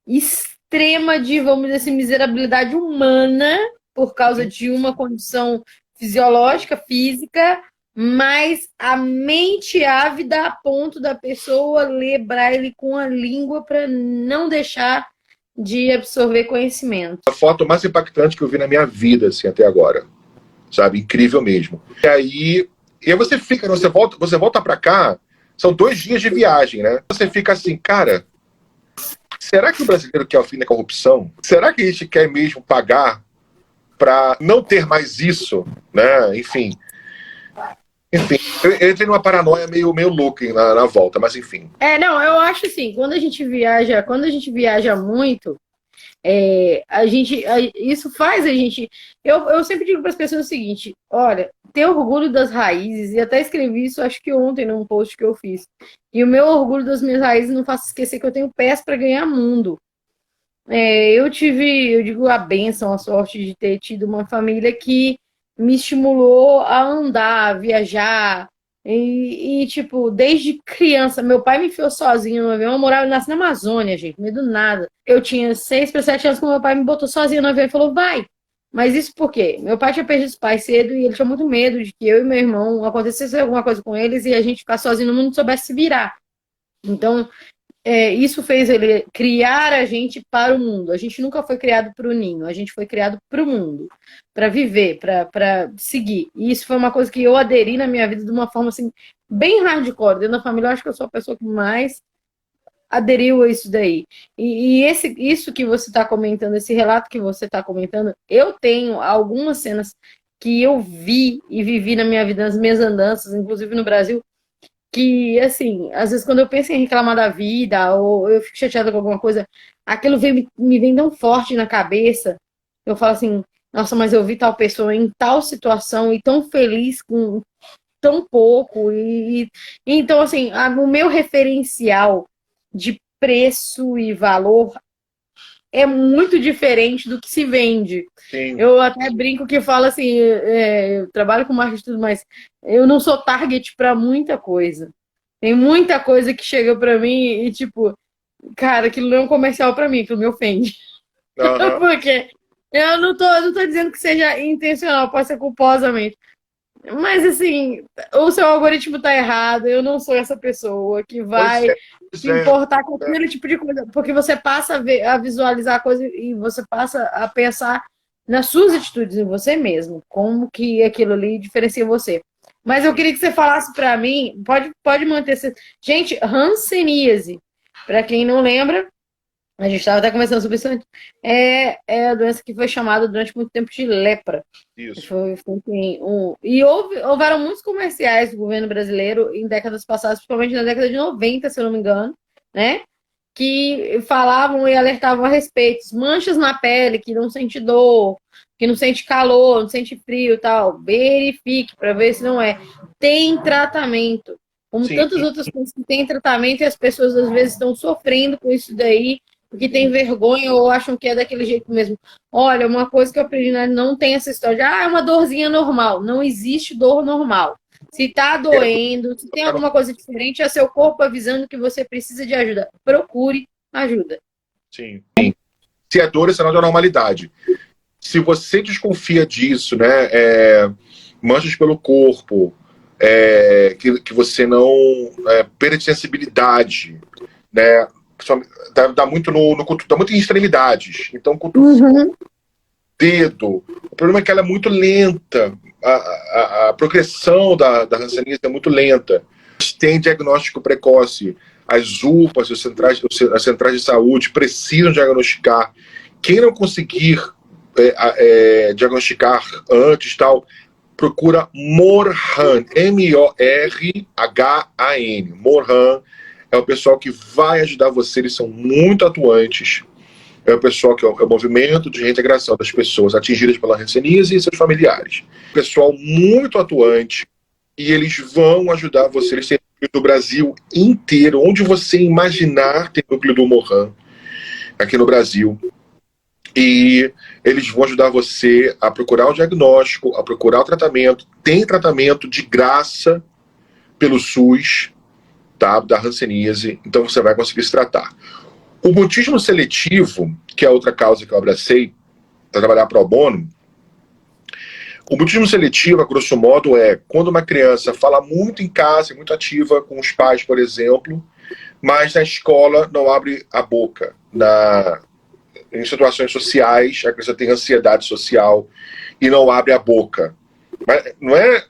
extrema de, vamos dizer assim, miserabilidade humana, por causa de uma condição fisiológica, física, mas a mente ávida a ponto da pessoa ler braille com a língua para não deixar de absorver conhecimento. A foto mais impactante que eu vi na minha vida, assim, até agora. Sabe? Incrível mesmo. E aí você fica, você volta para cá, são 2 dias de viagem, né? Você fica assim, cara, será que o brasileiro quer o fim da corrupção? Será que a gente quer mesmo pagar para não ter mais isso, né? Enfim, eu entrei numa paranoia meio louca na volta, mas enfim. Não, eu acho assim, quando a gente viaja muito, isso faz a gente. Eu sempre digo para as pessoas o seguinte: olha, ter orgulho das raízes, e até escrevi isso, acho que ontem, num post que eu fiz. E o meu orgulho das minhas raízes não faz esquecer que eu tenho pés para ganhar mundo. Eu digo, a bênção, a sorte de ter tido uma família que me estimulou a andar, a viajar. E, tipo, desde criança, meu pai me enfiou sozinho no avião. Eu nasci na Amazônia, gente, no meio do nada. Eu tinha 6 para 7 anos quando meu pai me botou sozinho no avião e falou, vai. Mas isso por quê? Meu pai tinha perdido os pais cedo e ele tinha muito medo de que eu e meu irmão acontecesse alguma coisa com eles e a gente ficar sozinho no mundo e não soubesse se virar. Então, isso fez ele criar a gente para o mundo. A gente nunca foi criado para o ninho, a gente foi criado para o mundo, para viver, para seguir. E isso foi uma coisa que eu aderi na minha vida de uma forma assim, bem hardcore. Dentro da família, eu acho que eu sou a pessoa que mais aderiu a isso daí. Isso que você está comentando, esse relato que você está comentando, eu tenho algumas cenas que eu vi e vivi na minha vida, nas minhas andanças, inclusive no Brasil, que, assim, às vezes quando eu penso em reclamar da vida ou eu fico chateada com alguma coisa, aquilo me vem tão forte na cabeça, eu falo assim, nossa, mas eu vi tal pessoa em tal situação e tão feliz com tão pouco. Então, assim, o meu referencial de preço e valor é muito diferente do que se vende. Sim. Eu até brinco que falo assim, eu trabalho com marketing e tudo, mas eu não sou target para muita coisa. Tem muita coisa que chega para mim e tipo, cara, aquilo não é um comercial para mim, aquilo me ofende. Uhum. Porque eu não tô dizendo que seja intencional, pode ser culposamente. Mas assim, o seu algoritmo tá errado, eu não sou essa pessoa que vai se importar com aquele tipo de coisa, porque você passa a visualizar a coisa e você passa a pensar nas suas atitudes, em você mesmo, como que aquilo ali diferencia você. Mas eu queria que você falasse para mim, pode manter... Gente, hanseníase, para quem não lembra, a gente estava até conversando sobre isso antes, é a doença que foi chamada durante muito tempo de lepra. Isso. Foi assim, e houveram muitos comerciais do governo brasileiro em décadas passadas, principalmente na década de 90, se eu não me engano, né? que falavam e alertavam a respeito. Manchas na pele, que não sente dor, que não sente calor, não sente frio e tal. Verifique para ver se não é. Tem tratamento. Como Sim. tantas outras coisas que tem tratamento e as pessoas às vezes estão sofrendo com isso daí, porque tem vergonha ou acham que é daquele jeito mesmo. Olha, uma coisa que eu aprendi, né? Não tem essa história de, é uma dorzinha normal. Não existe dor normal. Se tá doendo, se tem alguma coisa diferente, é seu corpo avisando que você precisa de ajuda. Procure ajuda. Sim. Se é dor, é sinal de anormalidade. Se você desconfia disso, né, manchas pelo corpo, que você não perde sensibilidade, né, dá muito dá muito em extremidades. Então, cotovelo, dedo. O problema é que ela é muito lenta. A progressão da hanseníase é muito lenta. Tem diagnóstico precoce. As UPAs, as centrais de saúde precisam diagnosticar. Quem não conseguir diagnosticar antes, tal, procura Morhan, M-O-R-H-A-N. Morhan é o pessoal que vai ajudar você, eles são muito atuantes. É o pessoal que é o movimento de reintegração das pessoas atingidas pela hanseníase e seus familiares. Pessoal muito atuante, e eles vão ajudar você. Eles têm núcleo do Brasil inteiro, onde você imaginar tem núcleo do Morhan aqui no Brasil. E eles vão ajudar você a procurar o diagnóstico, a procurar o tratamento. Tem tratamento de graça pelo SUS, tá, da hanseníase, então você vai conseguir se tratar. O mutismo seletivo, que é outra causa que eu abracei para trabalhar pro bono, o mutismo seletivo, a grosso modo, é quando uma criança fala muito em casa, é muito ativa com os pais, por exemplo, mas na escola não abre a boca. Em situações sociais, a criança tem ansiedade social e não abre a boca. Mas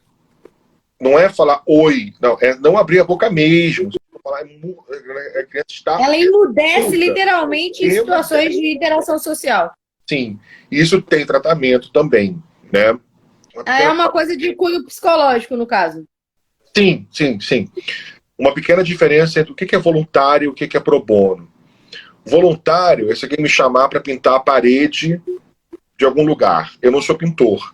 não é falar oi, não, é não abrir a boca mesmo. A criança está... Ela emudece literalmente em situações de interação social. Sim, isso tem tratamento também, né? É uma coisa de cunho psicológico, no caso. Sim. Uma pequena diferença entre o que é voluntário e o que é pro bono. Voluntário é se alguém me chamar para pintar a parede de algum lugar. Eu não sou pintor,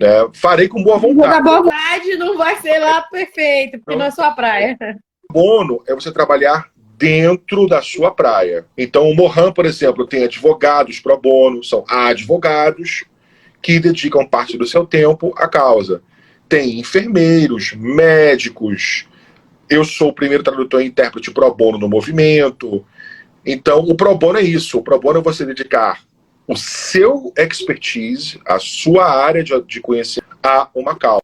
né? Farei com boa vontade. A boa vontade não vai ser lá perfeito, porque não é sua praia. Bono é você trabalhar dentro da sua praia. Então, o Morhan, por exemplo, tem advogados pro bono, são advogados que dedicam parte do seu tempo à causa. Tem enfermeiros, médicos. Eu sou o primeiro tradutor e intérprete pro bono no movimento. Então, o pro bono é isso. O pro bono é você dedicar o seu expertise, a sua área de conhecimento a uma causa.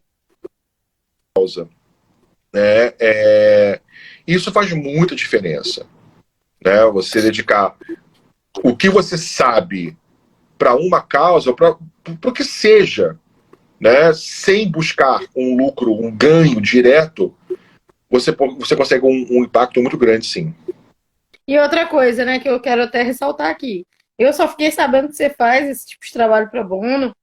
Isso faz muita diferença. Né? Você dedicar o que você sabe para uma causa, para o que seja, né? Sem buscar um lucro, um ganho direto, você consegue um impacto muito grande, sim. E outra coisa, né, que eu quero até ressaltar aqui. Eu só fiquei sabendo que você faz esse tipo de trabalho pro bono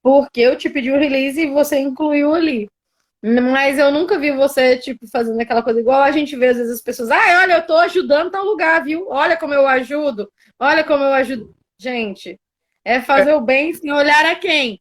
porque eu te pedi o release e você incluiu ali. Mas eu nunca vi você, tipo, fazendo aquela coisa igual a gente vê às vezes as pessoas. Olha, eu tô ajudando tal lugar, viu? Olha como eu ajudo. Olha como eu ajudo. Gente, é fazer o bem sem olhar a quem.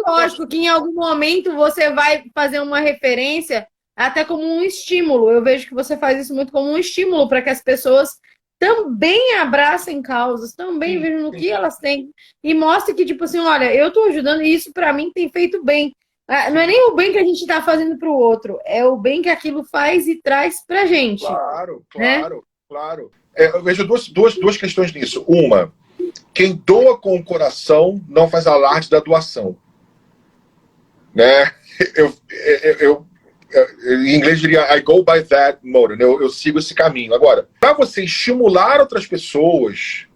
Lógico que em algum momento você vai fazer uma referência até como um estímulo. Eu vejo que você faz isso muito como um estímulo para que as pessoas também abracem causas, também vejam no que elas têm e mostre que, tipo assim, olha, eu tô ajudando e isso para mim tem feito bem. Não é nem o bem que a gente está fazendo para o outro, é o bem que aquilo faz e traz para a gente. Claro. Eu vejo duas questões nisso. Uma, quem doa com o coração não faz alarde da doação. Né? Em inglês diria I go by that mode, né? Eu sigo esse caminho. Agora, para você estimular outras pessoas,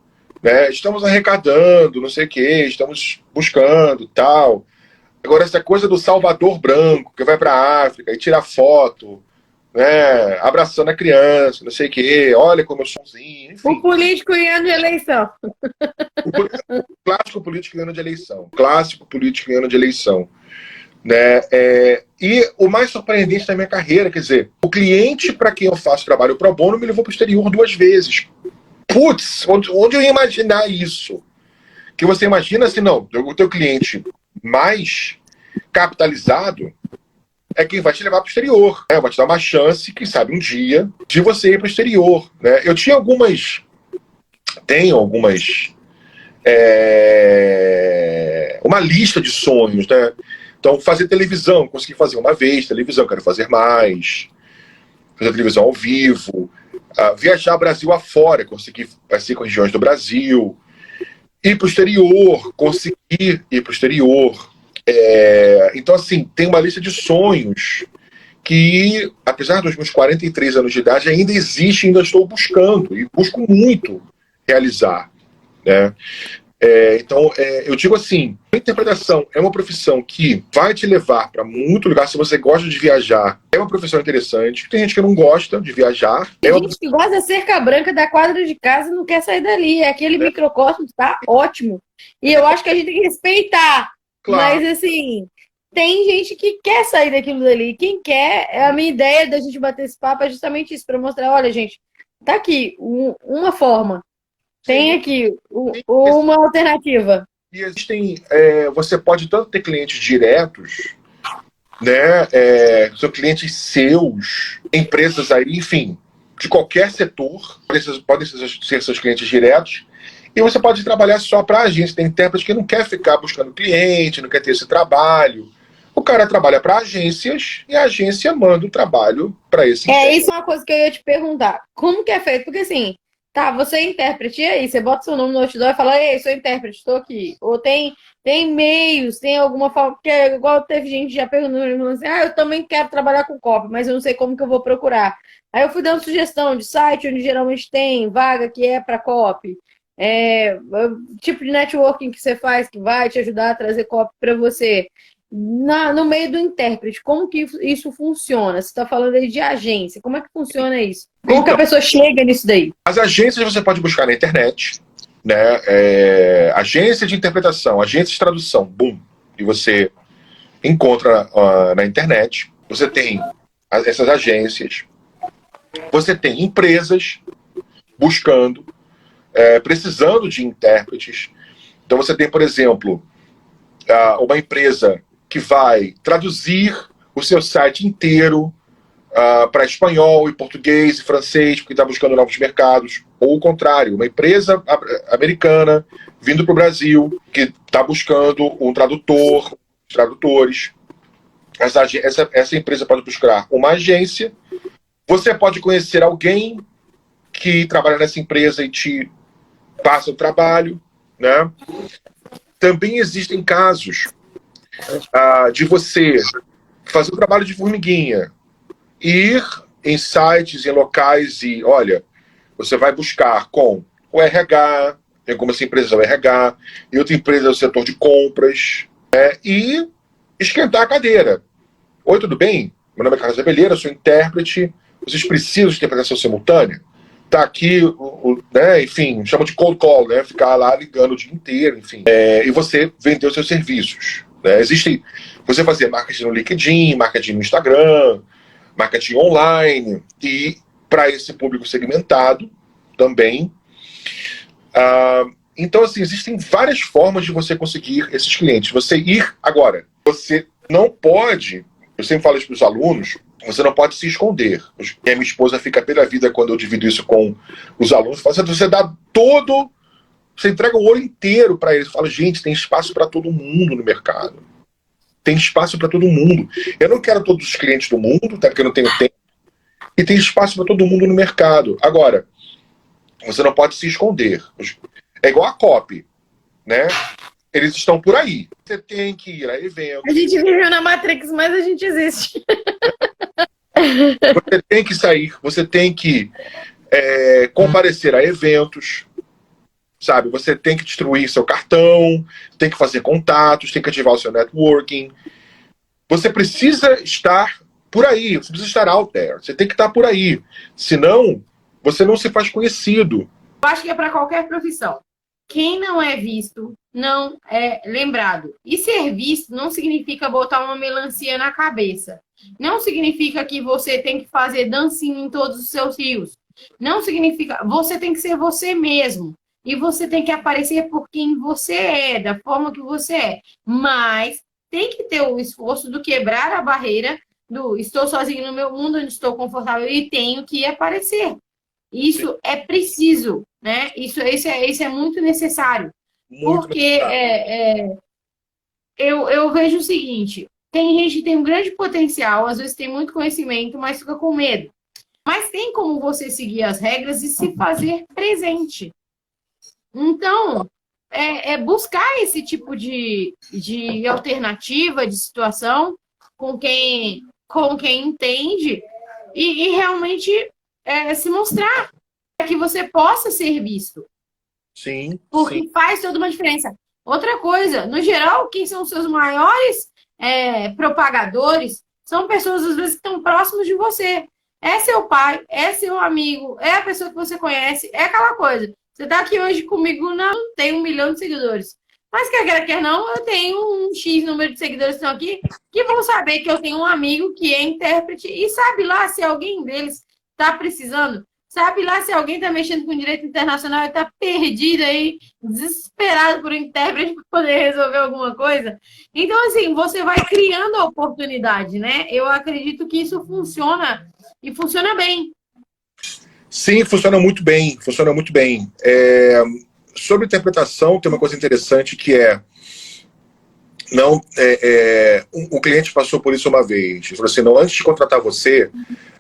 né? Estamos arrecadando, não sei o quê, estamos buscando, tal. Agora, essa coisa do Salvador branco, que vai para a África e tira foto, né, abraçando a criança, não sei o quê, olha como eu sou bonzinho, enfim. O político em ano de eleição. Clássico político em ano de eleição. Clássico político em ano de eleição. Né? E o mais surpreendente da minha carreira, quer dizer, o cliente para quem eu faço trabalho pro bono me levou para o exterior 2 vezes putz, onde eu ia imaginar isso? Que você imagina assim, não, o teu cliente mais capitalizado é quem vai te levar para o exterior, né? Vai te dar uma chance, quem sabe um dia, de você ir para o exterior, né? Eu tenho algumas, uma lista de sonhos, né? Então, fazer televisão, consegui fazer uma vez, televisão, quero fazer mais, fazer televisão ao vivo, viajar Brasil afora, conseguir passear com regiões do Brasil, ir para o exterior, conseguir ir para o exterior. Então, assim, tem uma lista de sonhos que, apesar dos meus 43 anos de idade, ainda existe, ainda estou buscando, e busco muito realizar, né? Então, eu digo assim, a interpretação é uma profissão que vai te levar para muito lugar. Se você gosta de viajar, é uma profissão interessante. Tem gente que não gosta de viajar. Tem gente que gosta da cerca branca da quadra de casa e não quer sair dali. Aquele microcosmo tá ótimo. E eu acho que a gente tem que respeitar. Claro. Mas, assim, tem gente que quer sair daquilo dali. Quem quer, a minha ideia da gente bater esse papo é justamente isso, para mostrar, olha, gente, tá aqui uma forma. Tem aqui uma alternativa. E existem, você pode tanto ter clientes diretos, né, são clientes seus, empresas aí, enfim, de qualquer setor, podem ser seus clientes diretos, e você pode trabalhar só para a agência. Tem intérprete que não quer ficar buscando cliente, não quer ter esse trabalho. O cara trabalha para agências e a agência manda o trabalho para esse intérprete. Isso é uma coisa que eu ia te perguntar. Como que é feito? Porque assim, tá, você é intérprete, e aí? Você bota seu nome no outdoor e fala, ei, sou intérprete, estou aqui. Ou tem e-mails, tem alguma forma, porque igual teve gente já perguntando assim, eu também quero trabalhar com copy, mas eu não sei como que eu vou procurar. Aí eu fui dando sugestão de site onde geralmente tem vaga que é para copy. Tipo de networking que você faz que vai te ajudar a trazer copy para você. No meio do intérprete, como que isso funciona? Você está falando aí de agência, como é que funciona isso? Como que a pessoa chega nisso daí? As agências você pode buscar na internet, né? Agência de interpretação, agência de tradução, boom, e você encontra na internet. Você tem essas agências, você tem empresas buscando, precisando de intérpretes. Então você tem, por exemplo, uma empresa que vai traduzir o seu site inteiro para espanhol e português e francês, porque está buscando novos mercados. Ou o contrário, uma empresa americana vindo para o Brasil, que está buscando um tradutor, tradutores. Essa empresa pode buscar uma agência. Você pode conhecer alguém que trabalha nessa empresa e te passa o trabalho, né? Também existem casos de você fazer o trabalho de formiguinha, ir em sites, em locais e, olha, você vai buscar com o RH, tem algumas empresas o RH, e outra empresa do setor de compras, e esquentar a cadeira. Oi, tudo bem? Meu nome é Carlos Abelheira, sou intérprete, vocês precisam de interpretação simultânea? Tá aqui, né, enfim, chama de cold call, né, ficar lá ligando o dia inteiro, enfim. E você vender os seus serviços. Né? Existe você fazer marketing no LinkedIn, marketing no Instagram, marketing online, e para esse público segmentado também. Então, assim, existem várias formas de você conseguir esses clientes. Você ir agora, você não pode, eu sempre falo isso para os alunos, você não pode se esconder. E a minha esposa fica pela vida quando eu divido isso com os alunos. Você dá todo, você entrega o ouro inteiro para eles. Fala, gente, tem espaço para todo mundo no mercado. Tem espaço para todo mundo. Eu não quero todos os clientes do mundo, até porque eu não tenho tempo. E tem espaço para todo mundo no mercado. Agora, você não pode se esconder. É igual a copy, né? Eles estão por aí. Você tem que ir a eventos. A gente vive na Matrix, mas a gente existe. Você tem que sair, você tem que comparecer a eventos, sabe? Você tem que destruir seu cartão, tem que fazer contatos, tem que ativar o seu networking. Você precisa estar por aí, você precisa estar out there. Você tem que estar por aí. Senão, você não se faz conhecido. Eu acho que é para qualquer profissão. Quem não é visto não é lembrado. E ser visto não significa botar uma melancia na cabeça. Não significa que você tem que fazer dancinha em todos os seus rios. Não significa... Você tem que ser você mesmo. E você tem que aparecer por quem você é, da forma que você é. Mas tem que ter o esforço do quebrar a barreira do estou sozinho no meu mundo, onde estou confortável e tenho que aparecer. Isso é preciso, né? Isso é muito necessário. Muito Porque eu vejo o seguinte, tem gente que tem um grande potencial, às vezes tem muito conhecimento, mas fica com medo. Mas tem como você seguir as regras e se fazer presente. Então, buscar esse tipo de alternativa, de situação, com quem entende e realmente se mostrar para que você possa ser visto. Sim, Porque sim. faz toda uma diferença. Outra coisa, no geral, quem são os seus maiores propagadores são pessoas, às vezes, que estão próximas de você. É seu pai, é seu amigo, é a pessoa que você conhece, é aquela coisa. Você está aqui hoje comigo, não tem 1 milhão de seguidores. Mas quer não, eu tenho um X número de seguidores que estão aqui que vão saber que eu tenho um amigo que é intérprete e sabe lá se alguém deles está precisando. Sabe lá se alguém está mexendo com direito internacional e está perdido aí, desesperado por um intérprete para poder resolver alguma coisa. Então, assim, você vai criando a oportunidade, né? Eu acredito que isso funciona e funciona bem. Sim, funciona muito bem, funciona muito bem. Sobre interpretação, tem uma coisa interessante que o cliente passou por isso uma vez. Ele falou assim, não, antes de contratar você,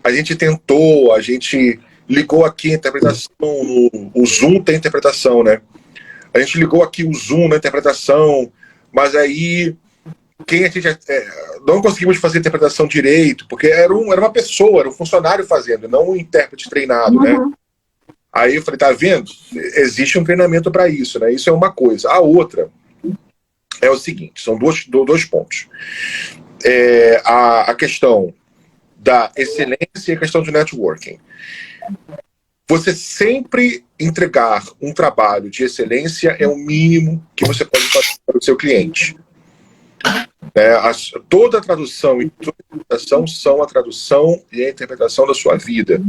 a gente ligou aqui a interpretação, o Zoom tem interpretação, né? A gente ligou aqui o Zoom na interpretação, mas aí não conseguimos fazer a interpretação direito, porque era uma pessoa, era um funcionário fazendo, não um intérprete treinado, né? Aí eu falei, tá vendo? Existe um treinamento para isso, né? Isso é uma coisa. A outra é o seguinte, são dois pontos. A questão da excelência e a questão do networking. Você sempre entregar um trabalho de excelência é o mínimo que você pode fazer para o seu cliente. Toda a tradução e toda a interpretação são a tradução e a interpretação da sua vida.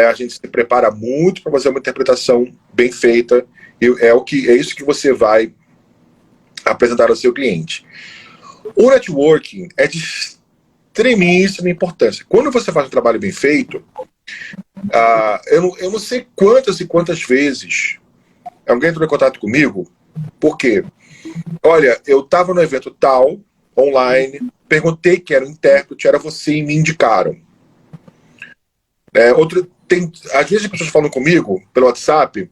A gente se prepara muito para fazer uma interpretação bem feita e é isso que você vai apresentar ao seu cliente. O networking é de extremíssima importância. Quando você faz um trabalho bem feito, eu não sei quantas e quantas vezes alguém entrou em contato comigo, porque, olha, eu estava no evento tal, online, perguntei que era um intérprete, era você e me indicaram. Às vezes as pessoas falam comigo pelo WhatsApp,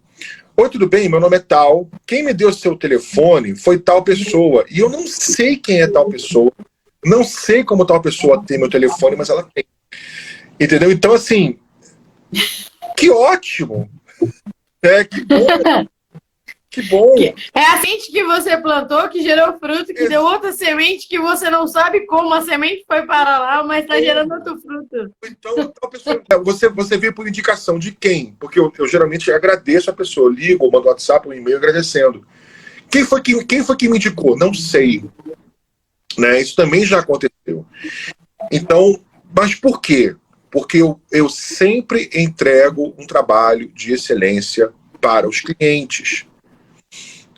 oi, tudo bem? Meu nome é tal, quem me deu seu telefone foi tal pessoa, e eu não sei quem é tal pessoa, não sei como tal pessoa tem meu telefone, mas ela tem. Entendeu? Então, assim, que ótimo! Que bom! Que bom! É a semente que você plantou, que gerou fruto, que deu outra semente que você não sabe como a semente foi para lá, mas está gerando outro fruto. Então, tal pessoa, você veio por indicação de quem? Porque eu geralmente agradeço a pessoa, ligo, ou mando WhatsApp, um e-mail agradecendo. Quem foi que me indicou? Não sei. Isso também já aconteceu. Então, mas por quê? Porque eu sempre entrego um trabalho de excelência para os clientes.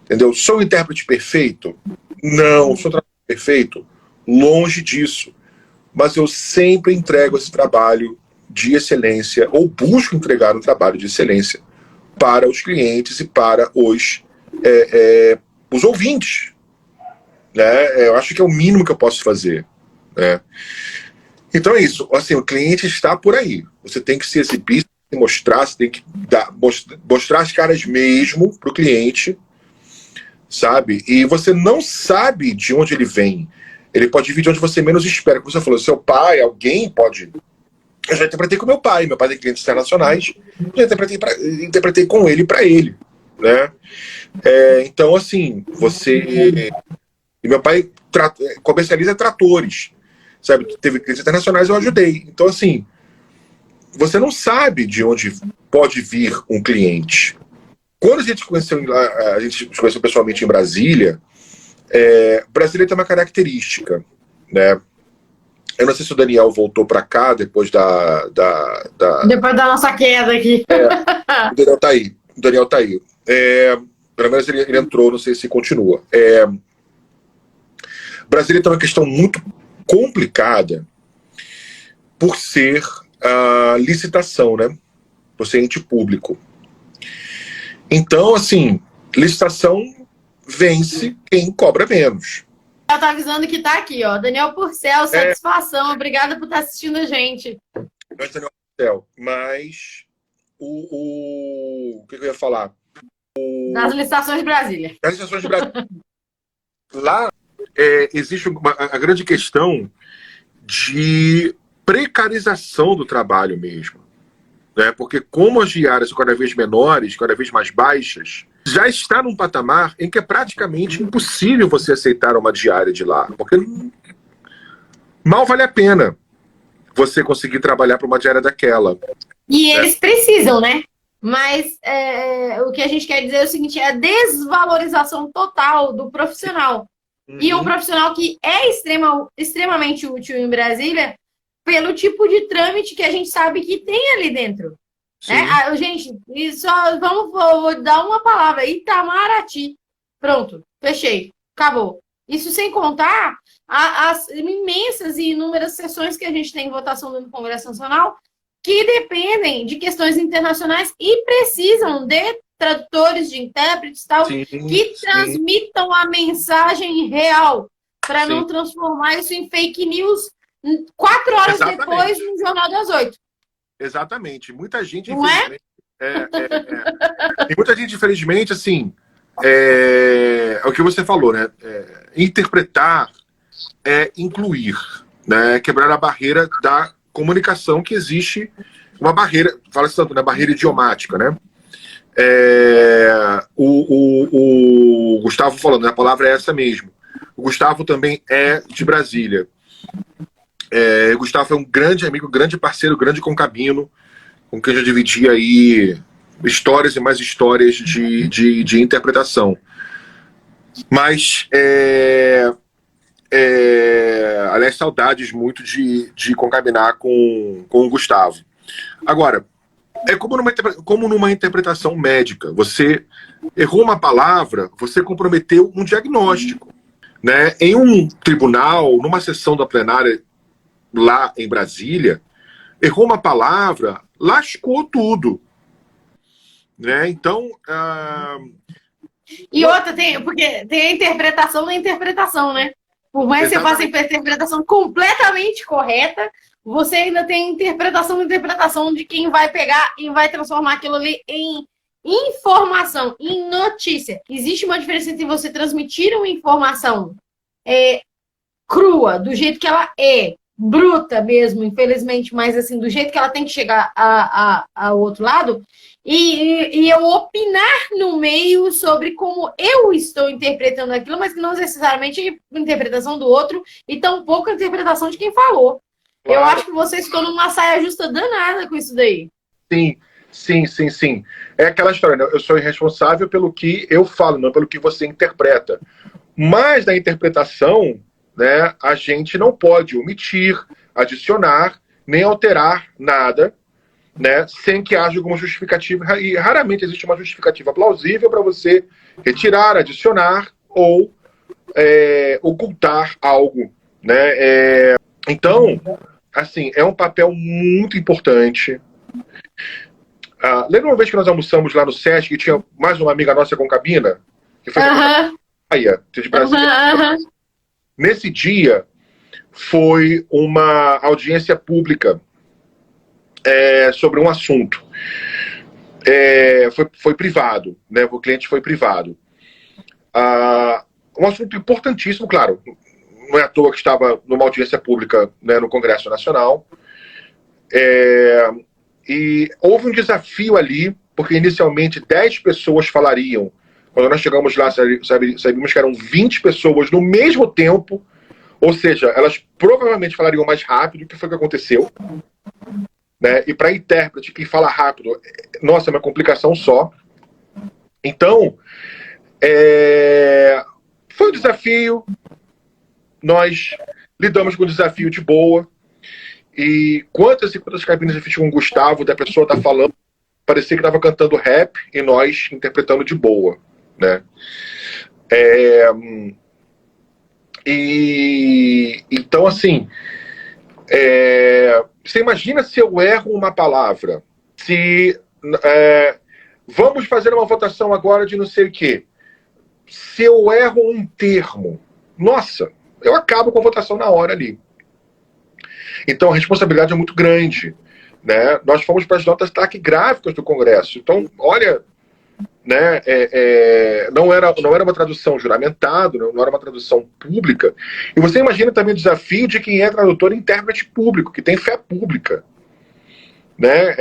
Entendeu? Sou um intérprete perfeito? Não. Sou um trabalho perfeito? Longe disso. Mas eu sempre entrego esse trabalho de excelência, ou busco entregar um trabalho de excelência para os clientes e para os ouvintes. Eu acho que é o mínimo que eu posso fazer. Então é isso. Assim, o cliente está por aí. Você tem que se exibir, se mostrar, você tem que mostrar as caras mesmo para o cliente, sabe? E você não sabe de onde ele vem. Ele pode vir de onde você menos espera. Como você falou, seu pai, alguém pode... Eu já interpretei com meu pai tem clientes internacionais, já interpretei com ele e para ele. Então, assim, você... E meu pai comercializa tratores, sabe? Teve clientes internacionais, eu ajudei. Então, assim, você não sabe de onde pode vir um cliente. Quando a gente se conheceu pessoalmente em Brasília, Brasília tem uma característica, Eu não sei se o Daniel voltou para cá depois Depois da nossa queda aqui. O Daniel tá aí. O Daniel tá aí. Pelo menos ele entrou, não sei se continua. Brasília tem uma questão muito complicada por ser a licitação, né? Por ser ente público. Então, assim, licitação vence quem cobra menos. Ela tá avisando que tá aqui, ó. Daniel Porcel, satisfação. Obrigada por estar assistindo a gente. Mas o que eu ia falar? Das licitações de Brasília. Das licitações de Brasília. Lá existe a grande questão de precarização do trabalho mesmo. Né? Porque como as diárias são cada vez menores, cada vez mais baixas, já está num patamar em que é praticamente impossível você aceitar uma diária de lá. Porque mal vale a pena você conseguir trabalhar para uma diária daquela. E eles precisam, né? Mas o que a gente quer dizer é o seguinte, é a desvalorização total do profissional. E um profissional que é extremamente útil em Brasília pelo tipo de trâmite que a gente sabe que tem ali dentro. Gente, vou dar uma palavra, Itamaraty. Pronto, fechei, acabou. Isso sem contar as imensas e inúmeras sessões que a gente tem em votação no Congresso Nacional que dependem de questões internacionais e precisam de tradutores, de intérpretes tal, que transmitam a mensagem real para não transformar isso em fake news 4 horas depois no Jornal das 8. Exatamente. Muita gente, não infelizmente... E muita gente, infelizmente, assim... É o que você falou, né? Interpretar é incluir, né? Quebrar a barreira da comunicação, que existe uma barreira, fala-se tanto, né? Barreira idiomática, né? O Gustavo falando, né? A palavra é essa mesmo. O Gustavo também é de Brasília. O Gustavo é um grande amigo, grande parceiro, grande concabino, com quem eu já dividi aí histórias e mais histórias de interpretação. Mas, aliás, saudades muito de concabinar com o Gustavo. Agora, é como numa interpretação médica. Você errou uma palavra, você comprometeu um diagnóstico. Né? Em um tribunal, numa sessão da plenária lá em Brasília, errou uma palavra, lascou tudo. Né? Então... E outra, porque tem a interpretação da interpretação, né? Por mais que você faça a interpretação completamente correta, você ainda tem interpretação de quem vai pegar e vai transformar aquilo ali em informação, em notícia. Existe uma diferença entre você transmitir uma informação crua, do jeito que ela é, bruta mesmo, infelizmente, mas assim, do jeito que ela tem que chegar ao outro lado, e eu opinar no meio sobre como eu estou interpretando aquilo, mas que não necessariamente a interpretação do outro, e tampouco a interpretação de quem falou. Claro. Eu acho que vocês estão numa saia justa danada com isso daí. Sim. É aquela história, né? Eu sou irresponsável pelo que eu falo, não pelo que você interpreta. Mas na interpretação, né, a gente não pode omitir, adicionar, nem alterar nada, né, sem que haja alguma justificativa, e raramente existe uma justificativa plausível para você retirar, adicionar ou ocultar algo. Né? Então, assim, é um papel muito importante. Lembra uma vez que nós almoçamos lá no SESC que tinha mais uma amiga nossa concabina? Que foi de Brasília. Nesse dia, foi uma audiência pública sobre um assunto. Foi privado, né? O cliente foi privado. Um assunto importantíssimo, claro. Não é à toa que estava numa audiência pública, né, no Congresso Nacional. E houve um desafio ali, porque inicialmente 10 pessoas falariam. Quando nós chegamos lá, sabíamos que eram 20 pessoas no mesmo tempo, ou seja, elas provavelmente falariam mais rápido, o que foi que aconteceu. Né? E para intérprete que fala rápido, nossa, é uma complicação só. Então, foi um desafio. Nós lidamos com o desafio de boa. E quantas e quantas cabines eu fiz com o Gustavo, da pessoa tá falando, parecia que estava cantando rap e nós interpretando de boa, né? Então, assim, você imagina se eu erro uma palavra, se vamos fazer uma votação agora de não sei o quê. Se eu erro um termo, nossa, eu acabo com a votação na hora ali. Então a responsabilidade é muito grande, né? Nós fomos para as notas taquigráficas do Congresso. Então, olha, né, não era uma tradução juramentada, não era uma tradução pública. E você imagina também o desafio de quem é tradutor e intérprete público, que tem fé pública, né?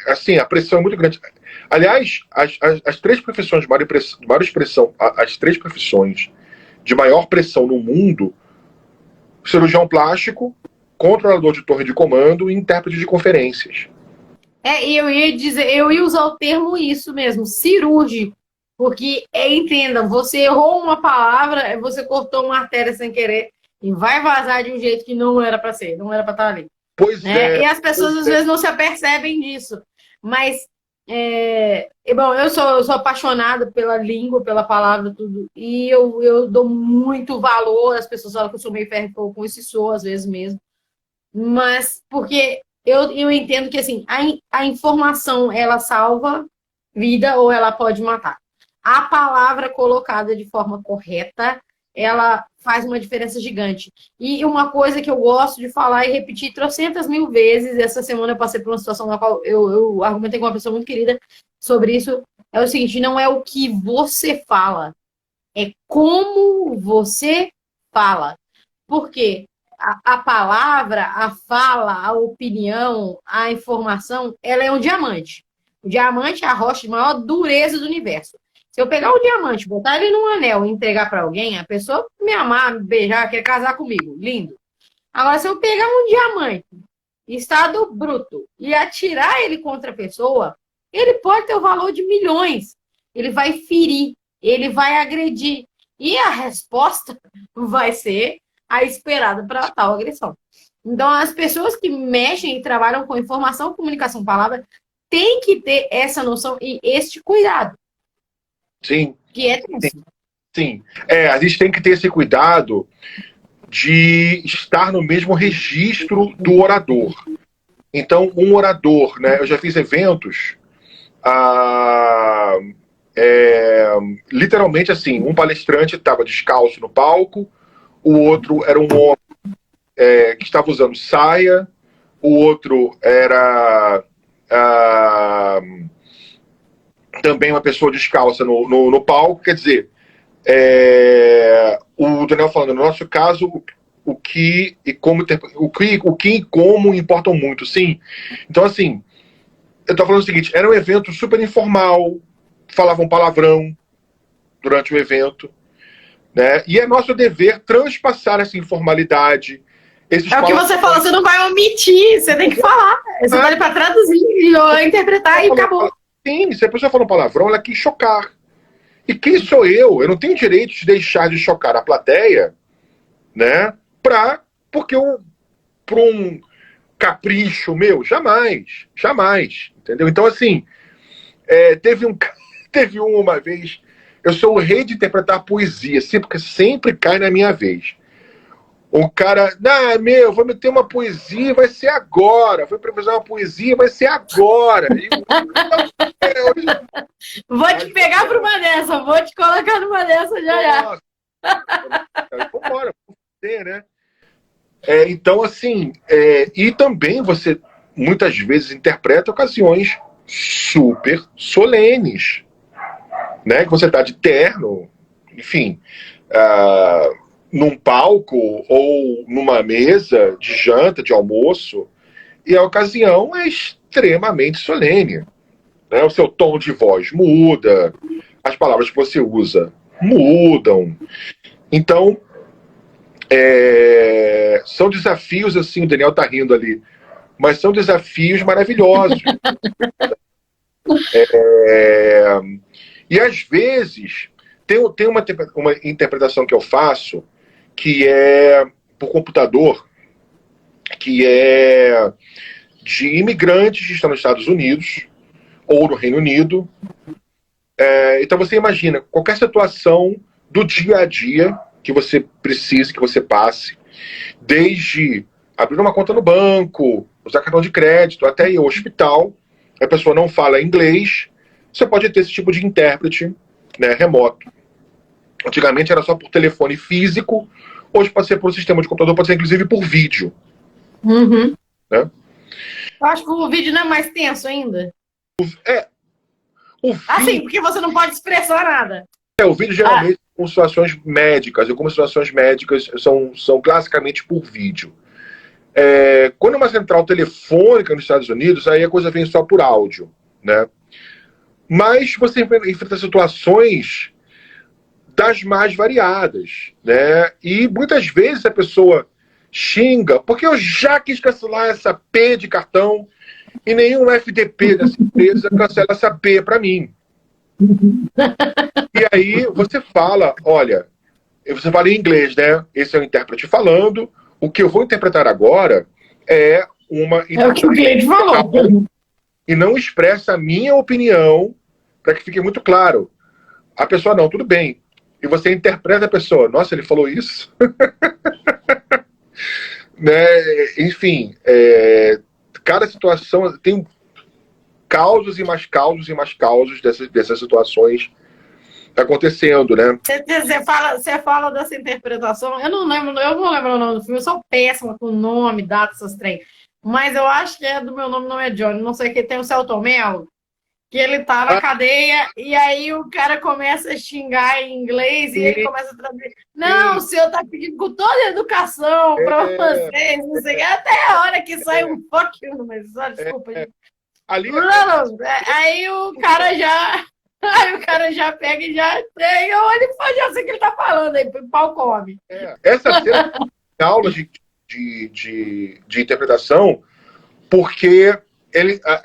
Assim, a pressão é muito grande. Aliás, as três profissões de maior expressão, as três profissões de maior pressão no mundo: cirurgião plástico, controlador de torre de comando e intérprete de conferências. E eu ia usar o termo isso mesmo, cirúrgico. Porque, entenda, você errou uma palavra, você cortou uma artéria sem querer e vai vazar de um jeito que não era para ser, não era para estar ali. Pois E as pessoas às vezes não se apercebem disso. Mas, bom, eu sou apaixonada pela língua, pela palavra, tudo. E eu dou muito valor. As pessoas falam que eu sou meio ferro e fogo com isso, e sou, às vezes mesmo. Mas, porque eu entendo que, assim, a informação, ela salva vida ou ela pode matar. A palavra colocada de forma correta, ela faz uma diferença gigante. E uma coisa que eu gosto de falar e repetir trocentas mil vezes, essa semana eu passei por uma situação na qual eu argumentei com uma pessoa muito querida sobre isso, é o seguinte: não é o que você fala, é como você fala. Por quê? A palavra, a fala, a opinião, a informação, ela é um diamante. O diamante é a rocha de maior dureza do universo. Se eu pegar o diamante, botar ele num anel e entregar para alguém, a pessoa me amar, me beijar, quer casar comigo. Lindo. Agora, se eu pegar um diamante, estado bruto, e atirar ele contra a pessoa, ele pode ter o valor de milhões. Ele vai ferir, ele vai agredir. E a resposta vai ser a esperada para tal agressão. Então, as pessoas que mexem e trabalham com informação, comunicação, palavra, têm que ter essa noção e este cuidado. Sim. Que é tenso. Sim. A gente tem que ter esse cuidado de estar no mesmo registro do orador. Então, um orador, né? Eu já fiz eventos, literalmente assim, um palestrante estava descalço no palco, o outro era um homem que estava usando saia, o outro era também uma pessoa descalça no palco. Quer dizer, o Daniel falando, no nosso caso, o que e como importam muito, sim. Então, assim, eu tô falando o seguinte: era um evento super informal, falavam palavrão durante o evento, né? E é nosso dever transpassar essa informalidade. O que você falou, você não vai omitir, você tem que falar. Você tá ali para traduzir, interpretar e acabou. Sim, se a pessoa fala um palavrão, ela quis chocar. E quem sou eu? Eu não tenho direito de deixar de chocar a plateia, né? Porque por um capricho meu, jamais, entendeu? Então, assim, teve uma vez, eu sou o rei de interpretar poesia, sempre cai na minha vez. O cara, vou meter uma poesia, vai ser agora. Vou improvisar uma poesia, vai ser agora. Vou te pegar para uma dessa, vou te colocar numa dessa já. Vambora, vamos fazer, né? Então, assim, e também você muitas vezes interpreta ocasiões super solenes, né? Que você está de terno, enfim, num palco ou numa mesa de janta, de almoço, e a ocasião é extremamente solene, né? O seu tom de voz muda, as palavras que você usa mudam. Então, são desafios, assim, o Daniel tá rindo ali, mas são desafios maravilhosos. E às vezes tem uma interpretação que eu faço, que é por computador, que é de imigrantes que estão nos Estados Unidos ou no Reino Unido. Então você imagina qualquer situação do dia a dia que você precise, que você passe, desde abrir uma conta no banco, usar cartão de crédito, até ir ao hospital, a pessoa não fala inglês, você pode ter esse tipo de intérprete, né, remoto. Antigamente era só por telefone físico, hoje pode ser por sistema de computador, pode ser inclusive por vídeo. Uhum. Né? Eu acho que o vídeo não é mais tenso ainda. O vídeo, Assim, porque você não pode expressar nada. o vídeo geralmente com situações médicas, e algumas situações médicas são classicamente por vídeo. Quando é uma central telefônica nos Estados Unidos, aí a coisa vem só por áudio, né? Mas você enfrenta situações das mais variadas, né? E muitas vezes a pessoa xinga, porque eu já quis cancelar essa P de cartão e nenhum FDP dessa empresa cancela essa P para mim. E aí você fala, olha, você fala em inglês, né? Esse é o intérprete falando. O que eu vou interpretar agora é uma É o que o cliente falou. e não expressa a minha opinião, para que fique muito claro. A pessoa não, tudo bem. E você interpreta a pessoa, nossa, ele falou isso? Né? Enfim, cada situação tem causos e mais causos dessas situações acontecendo, né? Você fala dessa interpretação, eu não lembro o nome do filme, eu sou péssima com nome, data, essas trem. Mas eu acho que do meu nome não é Johnny, não sei o que, tem o Celton Mello, que ele tá na cadeia e aí o cara começa a xingar em inglês e ele começa a traduzir. Não, o senhor tá pedindo com toda a educação pra vocês, não sei o que, até a hora que sai um fuck you, mas só desculpa, gente. Ali, Aí o cara já pega e já tem, olha, já sei o que ele tá falando aí, o pau come. Essa cena de aula de interpretação, porque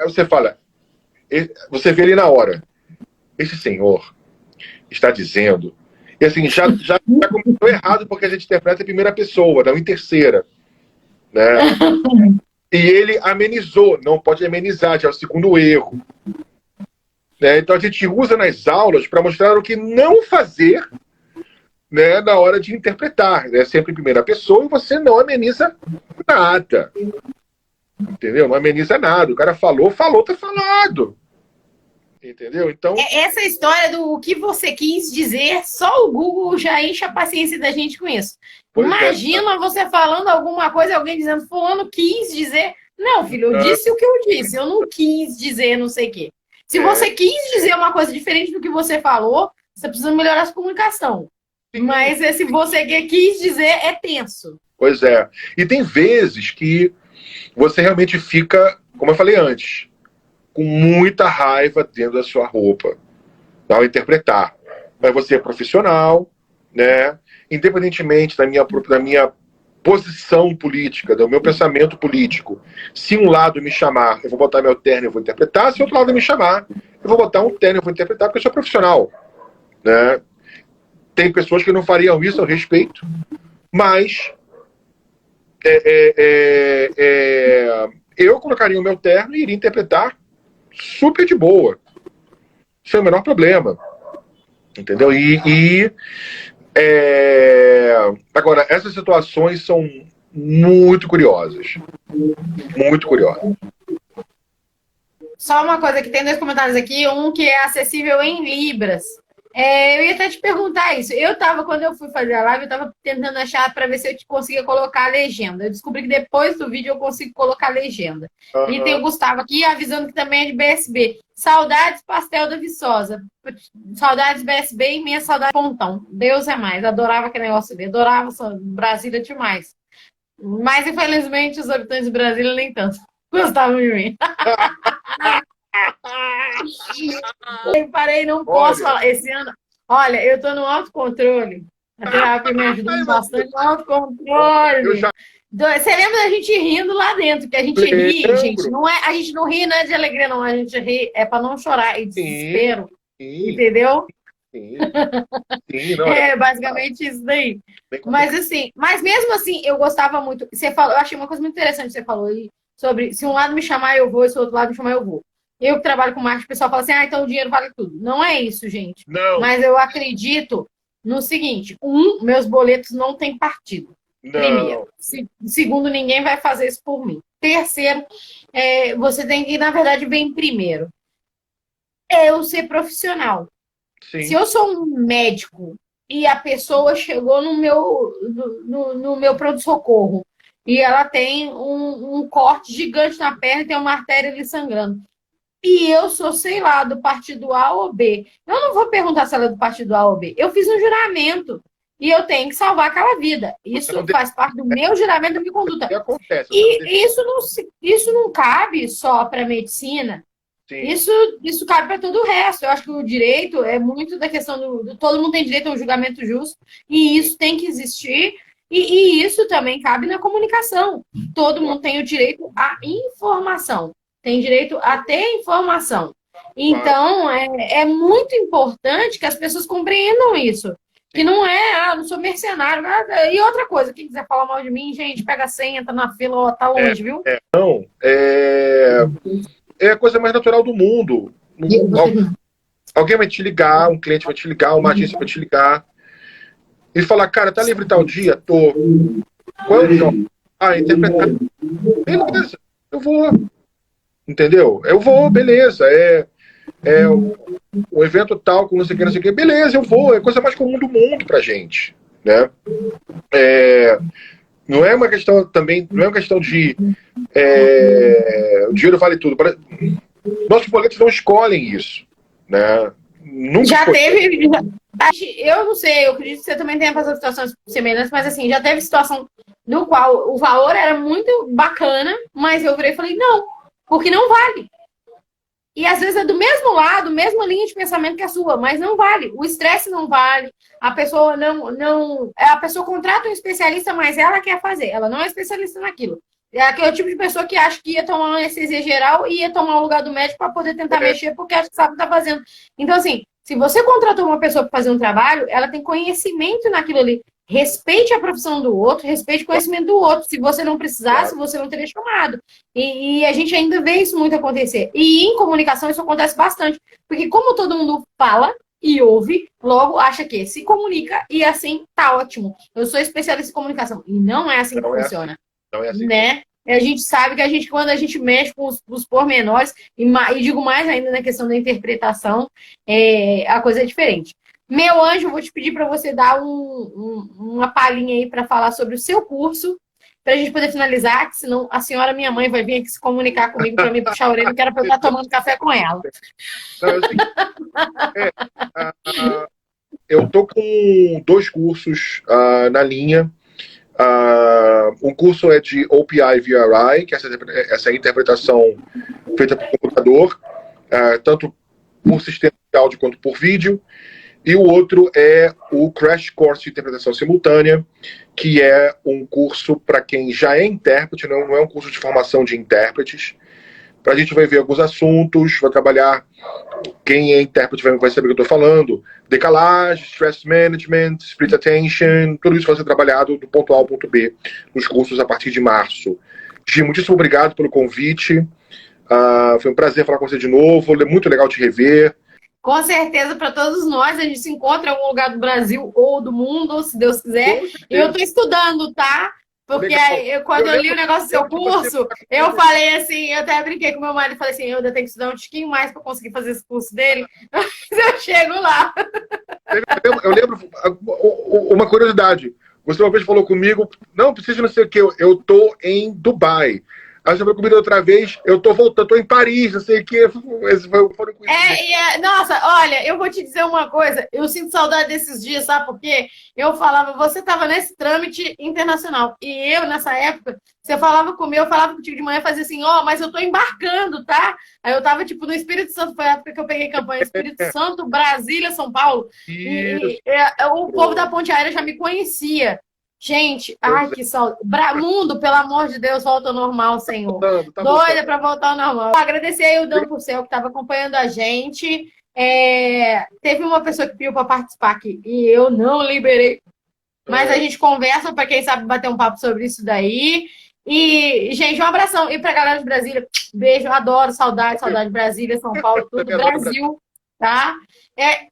você fala, você vê ele na hora, esse senhor está dizendo, e assim, já começou errado, porque a gente interpreta em primeira pessoa, não em terceira, né? E ele amenizou, não pode amenizar, já é o segundo erro. Né? Então a gente usa nas aulas para mostrar o que não fazer, né, na hora de interpretar. Né? Sempre em primeira pessoa e você não ameniza nada. Entendeu? Não ameniza nada. O cara falou, tá falado. Entendeu? Então. Essa história do que você quis dizer, só o Google já enche a paciência da gente com isso. Imagina você falando alguma coisa, alguém dizendo, fulano quis dizer. Não, filho, eu disse o que eu disse, eu não quis dizer não sei o quê. Se você quis dizer uma coisa diferente do que você falou, você precisa melhorar a sua comunicação. Mas se você quis dizer, é tenso. Pois é. E tem vezes que você realmente fica, como eu falei antes, com muita raiva dentro da sua roupa ao interpretar. Mas você é profissional, né? Independentemente da minha posição política, do meu pensamento político. Se um lado me chamar, eu vou botar meu terno e vou interpretar. Se outro lado me chamar, eu vou botar um terno e vou interpretar, porque eu sou profissional. Né? Tem pessoas que não fariam isso, eu respeito, mas eu colocaria o meu terno e iria interpretar super de boa. Sem o menor problema. Entendeu? Agora, essas situações são muito curiosas. Muito curiosas. Só uma coisa, que tem 2 comentários aqui, um que é acessível em Libras. Eu ia até te perguntar isso. Quando eu fui fazer a live, eu tava tentando achar para ver se eu conseguia colocar a legenda. Eu descobri que depois do vídeo eu consigo colocar a legenda. Uhum. E tem o Gustavo aqui avisando que também é de BSB. Saudades, pastel da Viçosa. Saudades BSB e minha saudade Pontão. Deus é mais. Adorava aquele negócio ali. Adorava Brasília demais. Mas, infelizmente, os habitantes de Brasília nem tanto. Gustavo de mim. Eu parei, não posso falar. Esse ano, olha, eu tô no autocontrole. A terapia me ajudou bastante no autocontrole. Você lembra da gente rindo lá dentro? Que a gente ri, gente. A gente não ri, não é de alegria, não. A gente ri é para não chorar. E desespero. Sim. Entendeu? Sim, sim, não, É basicamente isso daí. bem Mas complicado. assim, mas mesmo assim, eu gostava muito. Você falou, eu achei uma coisa muito interessante que você falou aí sobre se um lado me chamar, eu vou, e se o outro lado me chamar, eu vou. Eu que trabalho com marketing, o pessoal fala assim, ah, então o dinheiro vale tudo. Não é isso, gente. Não, Mas eu acredito no seguinte: meus boletos não têm partido. Primeiro. não, Segundo, ninguém vai fazer isso por mim. Terceiro, você tem que, na verdade, vir primeiro. Eu ser profissional. Se sim, eu sou um médico e a pessoa chegou no meu pronto-socorro e ela tem um corte gigante na perna e tem uma artéria ali sangrando, e eu sou, sei lá, do partido A ou B, eu não vou perguntar se ela é do partido A ou B. Eu fiz um juramento e eu tenho que salvar aquela vida. você não Isso deixa, faz parte do meu juramento, da minha o que conduta. acontece, você não deixa, E isso não cabe só para a medicina. sim, Isso cabe para todo o resto. Eu acho que o direito é muito da questão todo mundo tem direito a um julgamento justo, e sim, isso tem que existir. E isso também cabe na comunicação. Todo claro, mundo tem o direito à informação, tem direito a ter informação. claro, Então, é muito importante que as pessoas compreendam isso. Que sim. não é, não sou mercenário, nada. E outra coisa, quem quiser falar mal de mim, gente, pega a senha, entra na fila, ó, tá É, longe, viu? não, é a coisa mais natural do mundo. Alguém vai te ligar, um cliente vai te ligar, uma agência vai te ligar e falar, cara, tá livre tal dia? Tô. Qual é o job? Ah, interpretar. Beleza, eu vou. Entendeu? Eu vou, beleza. É o evento tal, com não sei o que, não sei o que. Beleza, eu vou. É a coisa mais comum do mundo pra gente. Né? Não é uma questão também, não é uma questão de o dinheiro vale tudo. Nossos boletos não escolhem isso. Né? Nunca Já escolhem. teve. Eu não sei, eu acredito que você também tenha passado situações semelhantes, mas assim, já teve situação no qual o valor era muito bacana, mas eu virei e falei, não, porque não vale. E às vezes é do mesmo lado, mesma linha de pensamento que a sua, mas não vale. O estresse não vale, a pessoa não. A pessoa contrata um especialista, mas ela quer fazer, ela não é especialista naquilo. É aquele tipo de pessoa que acha que ia tomar uma anestesia geral e ia tomar o lugar do médico para poder tentar mexer, porque acha que sabe o que está fazendo. Então, assim, se você contratou uma pessoa para fazer um trabalho, ela tem conhecimento naquilo ali. Respeite a profissão do outro, respeite o Claro, conhecimento do outro. Se você não precisasse, claro. você não teria chamado. E a gente ainda vê isso muito acontecer. E em comunicação isso acontece bastante. Porque como todo mundo fala e ouve, logo acha que se comunica e assim tá ótimo. Eu sou especialista em comunicação. E não é assim que Não é assim. funciona, Não é assim que funciona. né? A gente sabe que quando a gente mexe com os pormenores, e digo mais ainda na questão da interpretação, a coisa é diferente. Meu anjo, eu vou te pedir para você dar uma palhinha aí para falar sobre o seu curso, para a gente poder finalizar, que senão a senhora, minha mãe, vai vir aqui se comunicar comigo para me puxar a orelha, que era para eu estar tomando café com ela. Não, é o seguinte, é, eu tô com 2 cursos na linha. Um curso é de OPI VRI, que é essa interpretação feita por computador, tanto por sistema de áudio quanto por vídeo. E o outro é o Crash Course de Interpretação Simultânea, que é um curso para quem já é intérprete, não é um curso de formação de intérpretes. A gente vai ver alguns assuntos, vai trabalhar. Quem é intérprete vai saber o que eu estou falando. Decalagem, stress management, split attention, tudo isso vai ser trabalhado do ponto A ao ponto B nos cursos a partir de março. Gi, muitíssimo obrigado pelo convite. Foi um prazer falar com você de novo. É muito legal te rever. Com certeza, para todos nós, a gente se encontra em algum lugar do Brasil ou do mundo, se Deus quiser. E eu estou estudando, tá? Porque quando eu li o negócio do seu curso, eu falei assim, eu até brinquei com meu marido, falei assim, eu ainda tenho que estudar um tiquinho mais para conseguir fazer esse curso dele, mas eu chego lá. Eu lembro uma curiosidade. Você uma vez falou comigo, não precisa não sei o que, eu tô em Dubai. Aí você falou comigo outra vez, eu tô voltando, tô em Paris, não sei o que. Nossa, olha, eu vou te dizer uma coisa, eu sinto saudade desses dias, sabe por quê? Eu falava, você estava nesse trâmite internacional, e eu, nessa época, você falava comigo, eu falava contigo de manhã, fazia assim, mas eu tô embarcando, tá? Aí eu tava, tipo, no Espírito Santo, foi a época que eu peguei campanha Espírito Santo, Brasília, São Paulo, e o povo da Ponte Aérea já me conhecia. Gente, ai, que saudade. Mundo, pelo amor de Deus, volta ao normal, Senhor. Tá Doida para voltar ao normal. Agradecer aí o Dan Porcel que estava acompanhando a gente. Teve uma pessoa que pediu para participar aqui e eu não liberei. Mas a gente conversa para quem sabe bater um papo sobre isso daí. E, gente, um abração. E pra galera de Brasília, beijo, adoro, saudade de Brasília, São Paulo, tudo, Brasil, tá?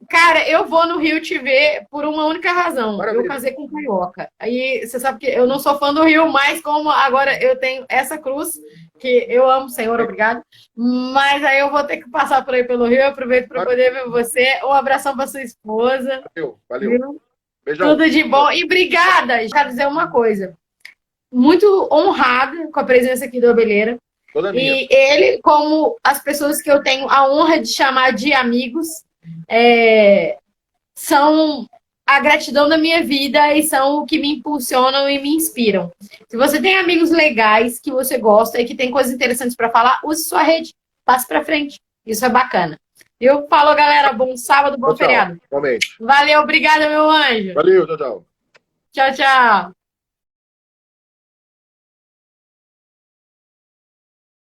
Cara, eu vou no Rio te ver por uma única razão. Maravilha. Eu casei com um carioca. Aí você sabe que eu não sou fã do Rio, mas como agora eu tenho essa cruz, que eu amo, Senhor, obrigado. Mas aí eu vou ter que passar por aí pelo Rio. Eu aproveito para poder ver você. Um abração para sua esposa. Valeu. Viu? Beijão. Tudo de bom. E obrigada. Quero dizer uma coisa. Muito honrada com a presença aqui do Abelheira. Toda minha. E ele, como as pessoas que eu tenho a honra de chamar de amigos, são a gratidão da minha vida e são o que me impulsionam e me inspiram. Se você tem amigos legais que você gosta e que tem coisas interessantes para falar, use sua rede, passe para frente. Isso é bacana. Eu falo, galera, bom sábado, bom feriado. Realmente. Valeu, obrigada, meu anjo. Valeu, tchau, tchau. Tchau, tchau.